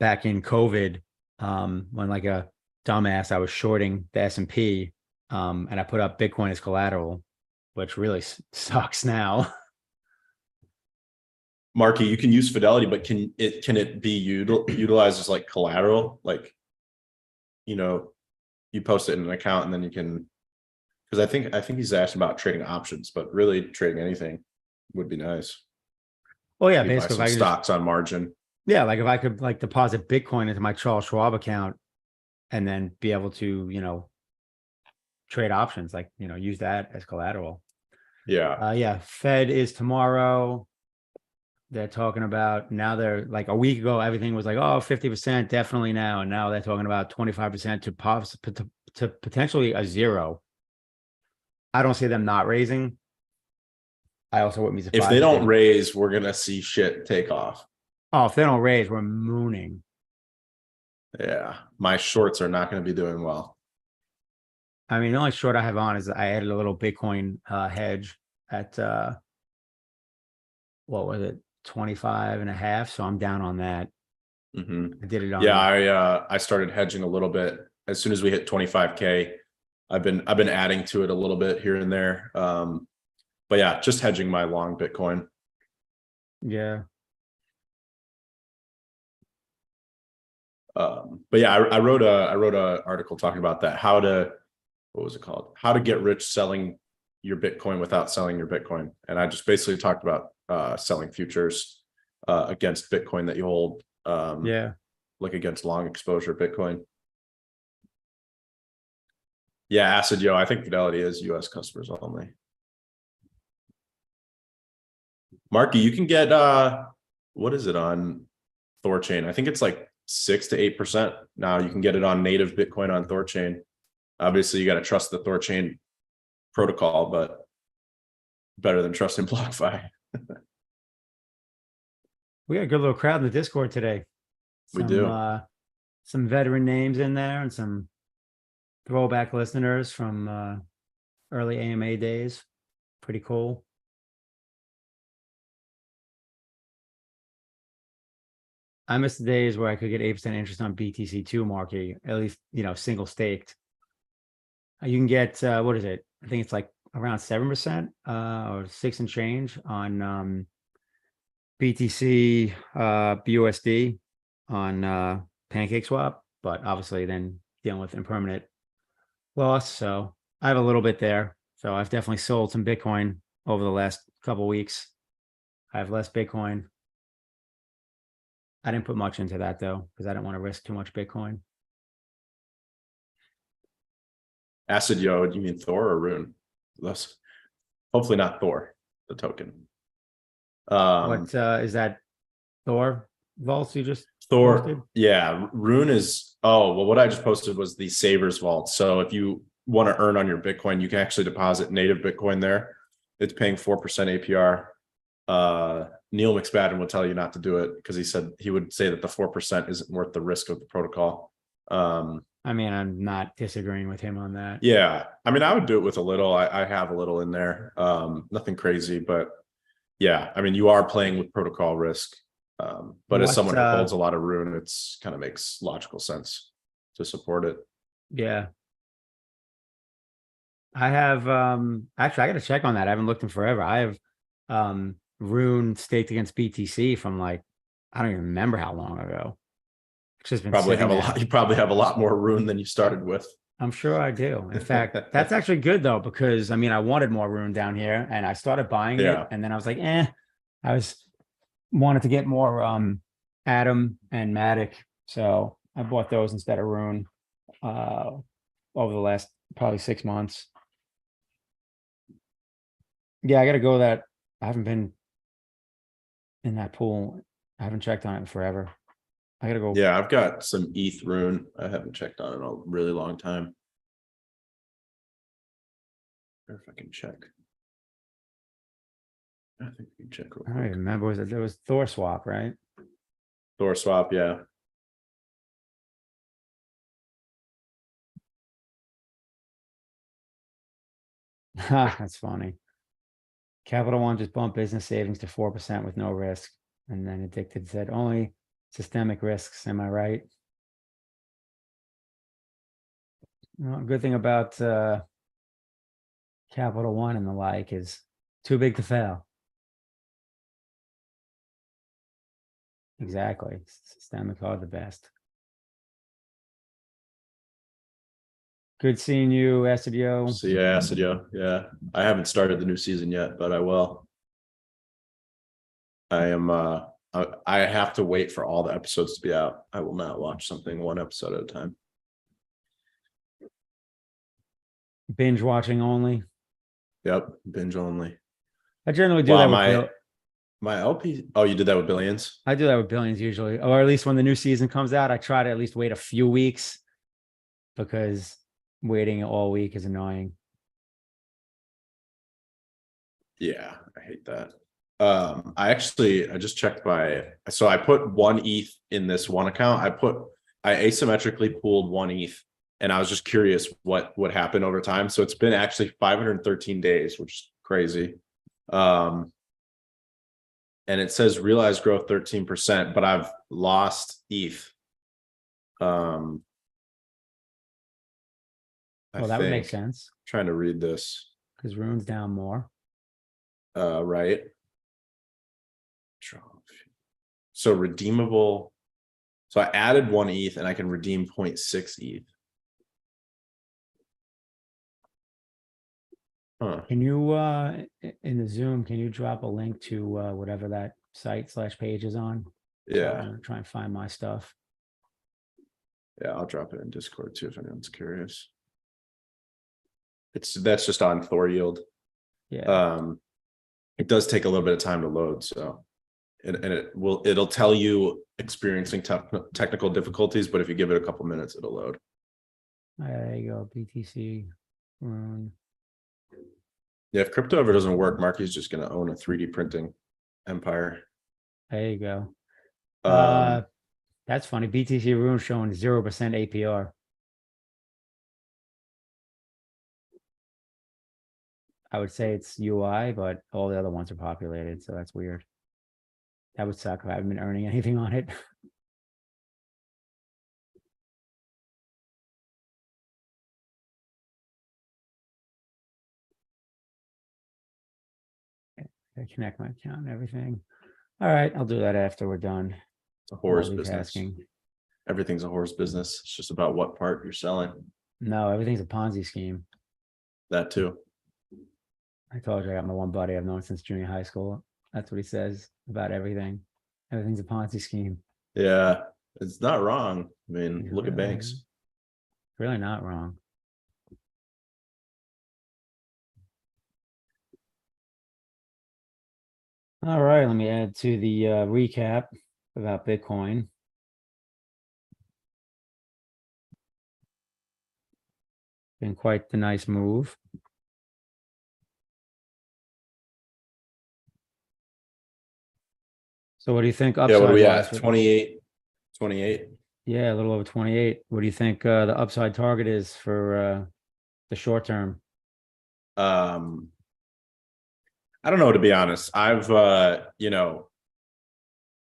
back in COVID, when like a dumbass, I was shorting the S&P, and I put up Bitcoin as collateral, which really sucks now. Marky, you can use Fidelity, but can it be utilized as like collateral? Like, you post it in an account and then you can, because I think he's asked about trading options, but really trading anything would be nice. Well, yeah, Maybe buy basically, if some I could just, stocks on margin. yeah, like if I could like deposit Bitcoin into my Charles Schwab account and then be able to, trade options, like, use that as collateral. Yeah. Yeah, Fed is tomorrow. They're talking about now, they're like a week ago, everything was like, oh, 50% definitely now. And now they're talking about 25% to potentially a zero. I don't see them not raising. I also wouldn't be If they surprised if don't they, raise, we're gonna see shit take off. oh, if they don't raise, we're mooning. Yeah. My shorts are not gonna be doing well. I mean, the only short I have on is I added a little Bitcoin hedge at what was it, 25 and a half. So I'm down on that. I did it on Yeah, I started hedging a little bit as soon as we hit 25K. I've been adding to it a little bit here and there. But yeah, just hedging my long Bitcoin. yeah. But yeah, I wrote a article talking about that. What was it called? How to get rich selling your Bitcoin without selling your Bitcoin. And I just basically talked about selling futures against Bitcoin that you hold, Yeah. like against long exposure Bitcoin. Yeah, Acid, yo, I think Fidelity is US customers only. Marky, you can get what is it on Thorchain? I think it's like 6 to 8% now. You can get it on native Bitcoin on Thorchain. Obviously, you got to trust the Thorchain protocol, but better than trusting BlockFi. We got a good little crowd in the Discord today. We do. Some veteran names in there and some throwback listeners from early AMA days. Pretty cool. I miss the days where I could get 8% interest on BTC2 market, at least, single staked. You can get, what is it? I think it's like around 7% or 6 and change on BTC BUSD on Pancake Swap, but obviously then dealing with impermanent loss. So I have a little bit there. So I've definitely sold some Bitcoin over the last couple of weeks. I have less Bitcoin. I didn't put much into that though, because I didn't want to risk too much Bitcoin. Acid, yo, do you mean Thor or Rune? Less. Hopefully not Thor, the token. What is that? Thor vaults you just Thor, posted? yeah. Rune is, oh, well, what I just posted was the Savers Vault. So if you want to earn on your Bitcoin, you can actually deposit native Bitcoin there. It's paying 4% APR. Neil McSpadden will tell you not to do it because he said he would say that the 4% isn't worth the risk of the protocol. I mean, I'm not disagreeing with him on that. Yeah, I mean, I would do it with a little. I have a little in there, nothing crazy, but yeah, I mean, you are playing with protocol risk. But as someone who holds a lot of Rune, it's kind of makes logical sense to support it. Yeah. I have actually I gotta check on that. I haven't looked in forever. I have Rune staked against BTC from like I don't even remember how long ago. It's just been Probably sitting have a there. lot. You probably have a lot more Rune than you started with. I'm sure I do. In fact, that's actually good though, because I mean I wanted more Rune down here and I started buying Yeah. it and then I was like, I wanted to get more Atom and Matic. So I bought those instead of Rune over the last probably 6 months. Yeah, I gotta go that. I haven't been in that pool. I haven't checked on it in forever. I gotta go. Yeah, I've got some ETH Rune. I haven't checked on it in a really long time. If I can check. I think we can check real I don't quick. even remember. Was it there was Thor swap, right? Thor swap, yeah. That's funny. Capital One just bumped business savings to 4% with no risk. And then Addicted said only systemic risks. Am I right? Well, good thing about Capital One and the like is too big to fail. Exactly. Systemic are the best. Good seeing you, Estudio. See ya, Acidio. Yeah. I haven't started the new season yet, but I will. I am I have to wait for all the episodes to be out. I will not watch something one episode at a time. Binge watching only. Yep, binge only. I generally do Wow, that with my LP. Oh, you did that with Billions? I do that with Billions usually, or at least when the new season comes out, I try to at least wait a few weeks because waiting all week is annoying. Yeah, I hate that. I just checked so I put one ETH in this one account. I asymmetrically pooled one ETH and I was just curious what would happen over time. So it's been actually 513 days, which is crazy. And it says realized growth 13%, but I've lost ETH. Well, that would make sense Trying to read this. because Rune's down more. Right. So redeemable. So I added one ETH and I can redeem 0.6 ETH. Huh. Can you in the Zoom, can you drop a link to whatever that site/page is on? Yeah. I'm gonna try and find my stuff. Yeah, I'll drop it in Discord too if anyone's curious. That's just on Thor yield. Yeah. It does take a little bit of time to load, so and it'll tell you experiencing technical difficulties, but if you give it a couple minutes, it'll load. There you go, BTC Rune. Yeah, if crypto ever doesn't work, Marky's just gonna own a 3D printing empire. There you go. That's funny. BTC Rune showing 0% APR. I would say it's UI, but all the other ones are populated, so that's weird. That would suck if I haven't been earning anything on it. I connect my account and everything. All right, I'll do that after we're done. It's a horse business. Multitasking. Everything's a horse business. It's just about what part you're selling. No, everything's a Ponzi scheme. That too. I told you I got my one buddy I've known since junior high school. That's what he says about everything. Everything's a Ponzi scheme. Yeah, it's not wrong. I mean, look at banks. Really not wrong. All right, let me add to the recap about Bitcoin. Been quite the nice move. So what do you think Yeah, what are upside we wise? at? 28, 28. Yeah, a little over 28. What do you think the upside target is for the short term? Um, I don't know, to be honest. I've you know,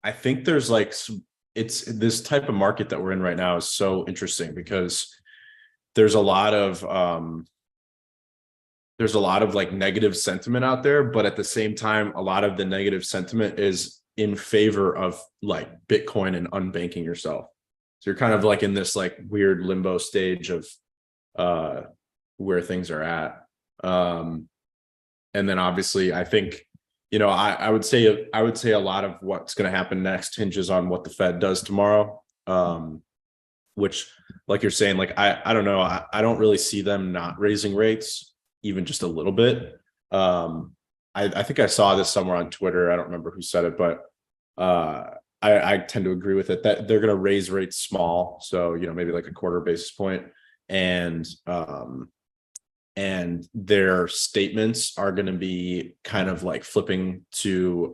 I think there's like it's this type of market that we're in right now is so interesting because there's a lot of like negative sentiment out there, but at the same time, a lot of the negative sentiment is in favor of like Bitcoin and unbanking yourself. So you're kind of like in this like weird limbo stage of uh where things are at. And then obviously I think, I would say a lot of what's going to happen next hinges on what the Fed does tomorrow. Which, like you're saying, like I don't know, I don't really see them not raising rates even just a little bit. I think I saw this somewhere on Twitter. I don't remember who said it, but I tend to agree with it that they're going to raise rates small, so maybe like a quarter basis point, and their statements are going to be kind of like flipping to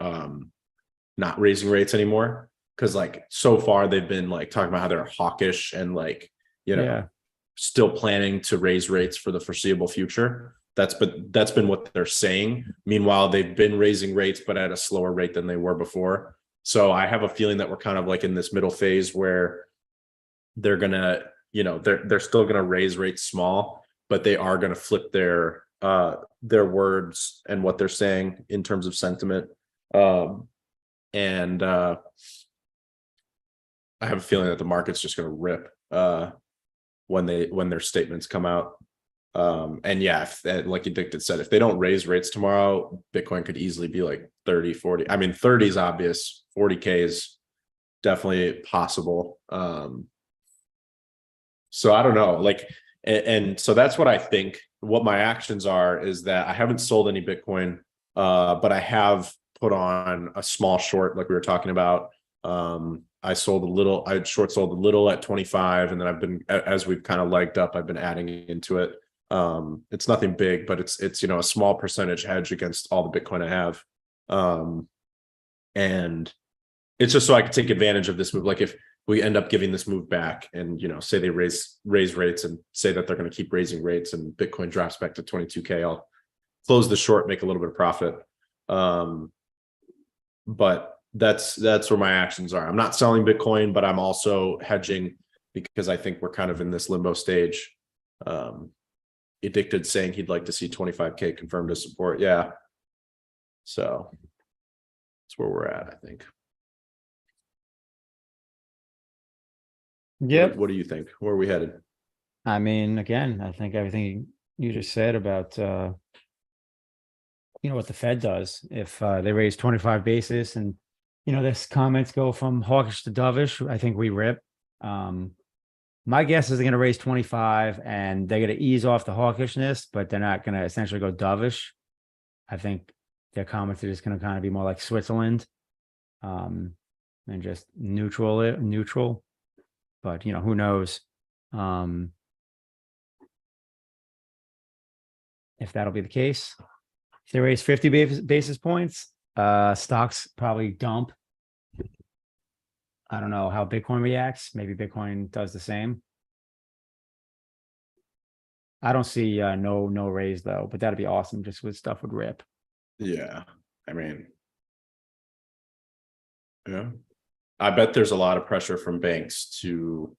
not raising rates anymore, because like so far they've been like talking about how they're hawkish and like Yeah. still planning to raise rates for the foreseeable future. That's been what they're saying. Meanwhile, they've been raising rates, but at a slower rate than they were before. So I have a feeling that we're kind of like in this middle phase where they're gonna, they're still gonna raise rates small, but they are gonna flip their words and what they're saying in terms of sentiment. And I have a feeling that the market's just gonna rip when their statements come out. And yeah, like Addicted said, if they don't raise rates tomorrow, Bitcoin could easily be like 30, 40. I mean, 30 is obvious, 40K is definitely possible. So I don't know, like, and so that's what I think. What my actions are is that I haven't sold any Bitcoin, but I have put on a small short, like we were talking about. I short sold a little at 25, and then I've been, as we've kind of legged up, I've been adding into it. It's nothing big, but it's a small percentage hedge against all the Bitcoin I have. And it's just so I can take advantage of this move. Like if we end up giving this move back and, say they raise rates and say that they're going to keep raising rates and Bitcoin drops back to 22K, I'll close the short, make a little bit of profit. But that's where my actions are. I'm not selling Bitcoin, but I'm also hedging because I think we're kind of in this limbo stage. Addicted saying he'd like to see 25K confirmed as support. Yeah. So that's where we're at, I think. Yep. What do you think? Where are we headed? I mean, again, I think everything you just said about what the Fed does if they raise 25 basis and this comments go from hawkish to dovish, I think we rip. My guess is they're going to raise 25 and they're going to ease off the hawkishness, but they're not going to essentially go dovish. I think their comments are just going to kind of be more like Switzerland, and just neutral. But who knows if that'll be the case. If they raise 50 basis points, stocks probably dump. I don't know how Bitcoin reacts. Maybe Bitcoin does the same. I don't see no raise though, but that'd be awesome. Just with stuff would rip. Yeah, I mean, yeah, I bet there's a lot of pressure from banks to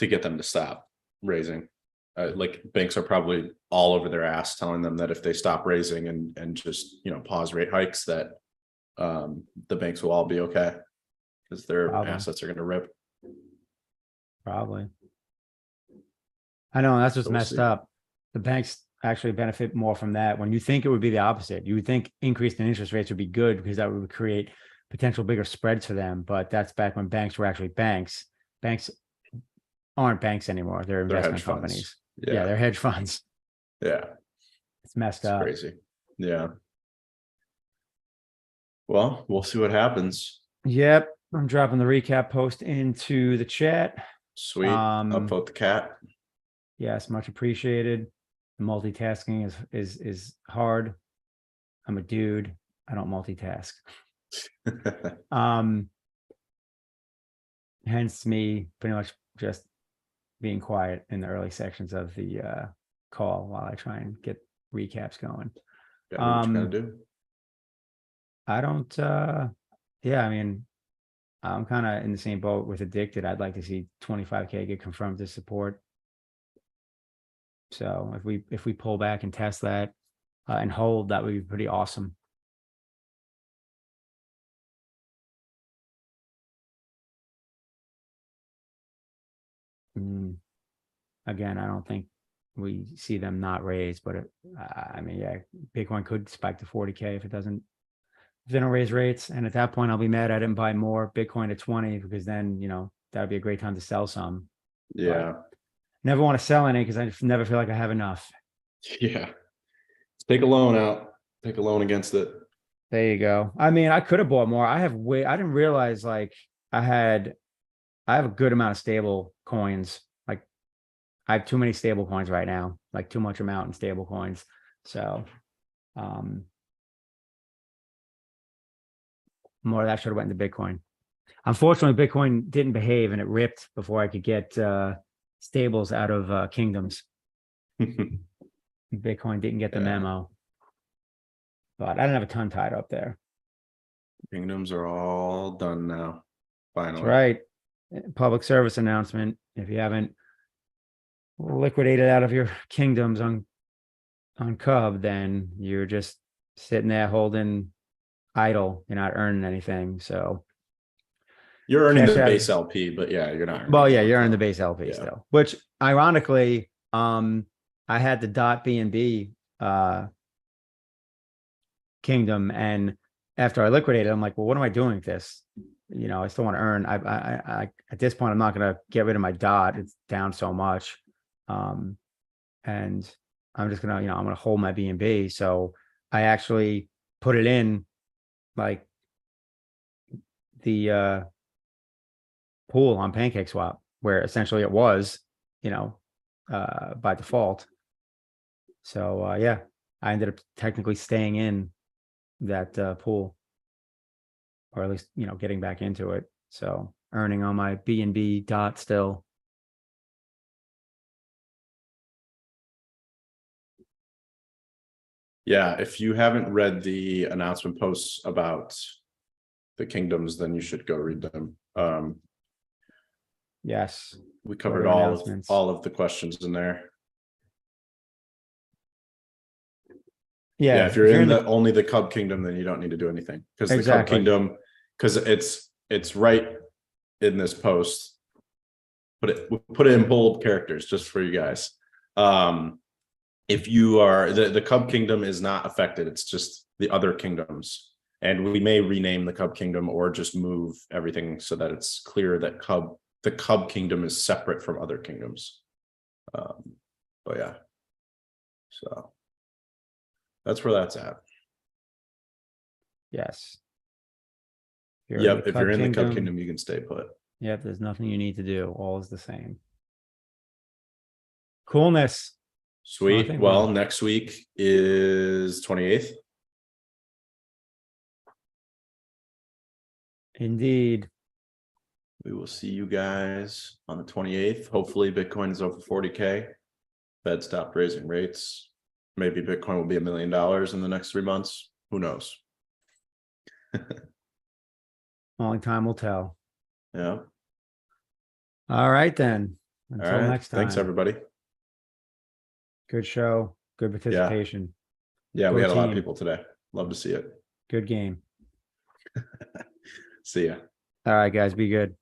get them to stop raising. Like banks are probably all over their ass telling them that if they stop raising and just pause rate hikes, that the banks will all be okay because their assets are going to rip. Probably. I know that's what's So we'll messed see. up. The banks actually benefit more from that when you think it would be the opposite. You would think increased in interest rates would be good because that would create potential bigger spreads for them. But that's back when banks were actually banks. Banks aren't banks anymore. They're investment companies. Yeah, they're hedge funds. Yeah. It's messed up. Crazy. Yeah. Well, we'll see what happens. Yep. I'm dropping the recap post into the chat. Sweet. Upvote the cat. Yes, much appreciated. Multitasking is hard. I'm a dude. I don't multitask. Hence me pretty much just being quiet in the early sections of the call while I try and get recaps going. Gotta do what you gotta do. I don't yeah, I mean, I'm kind of in the same boat with Addicted. I'd like to see 25K get confirmed as support. So if we pull back and test that and hold, that would be pretty awesome. Again, I don't think we see them not raise, but I mean, yeah, Bitcoin could spike to 40K if they don't raise rates. And at that point, I'll be mad I didn't buy more Bitcoin at 20, because then, that would be a great time to sell some. Yeah. But never want to sell any because I just never feel like I have enough. Yeah. Take a loan out. Take a loan against it. There you go. I mean, I could have bought more. I didn't realize like I have a good amount of stable coins. Like I have too many stable coins right now, like too much amount in stable coins. So more of that should have went into Bitcoin. Unfortunately, Bitcoin didn't behave and it ripped before I could get stables out of kingdoms. Bitcoin didn't get the memo. But I don't have a ton tied up there. Kingdoms are all done now. Finally. That's right. Public service announcement. If you haven't liquidated out of your kingdoms on Cub, then you're just sitting there holding idle. You're not earning anything. So you're earning the base LP, but yeah, you're not. Well, yeah, you're earning the base LP still. Which ironically, I had the .BNB kingdom, and after I liquidated, I'm like, well, what am I doing with this? I still want to earn. I at this point, I'm not going to get rid of my dot. It's down so much, and I'm just gonna, I'm gonna hold my BNB. So I actually put it in like the pool on PancakeSwap, where essentially it was, by default. So yeah, I ended up technically staying in that pool, or at least getting back into it. So earning on my BNB dot still. Yeah, if you haven't read the announcement posts about the kingdoms, then you should go read them. Yes, we covered all of the questions in there. Yeah, if you're in only the Cub Kingdom, then you don't need to do anything, because the Cub Kingdom, because it's right in this post. Put it in bold characters just for you guys. If you are the Cub Kingdom is not affected, it's just the other kingdoms, and we may rename the Cub Kingdom or just move everything so that it's clear that the Cub Kingdom is separate from other kingdoms. But yeah, so that's where that's at. Yes. Yep, if you're in the Cub Kingdom, you can stay put. Yep, there's nothing you need to do. All is the same. Coolness. Sweet. Well, next week is 28th. Indeed. We will see you guys on the 28th. Hopefully Bitcoin is over 40K. Fed stopped raising rates. Maybe Bitcoin will be $1 million in the next 3 months. Who knows? Only time will tell. Yeah. All right, then. Until next time. Thanks, everybody. Good show. Good participation. Yeah, we had a lot of people today. Love to see it. Good game. See ya. All right, guys. Be good.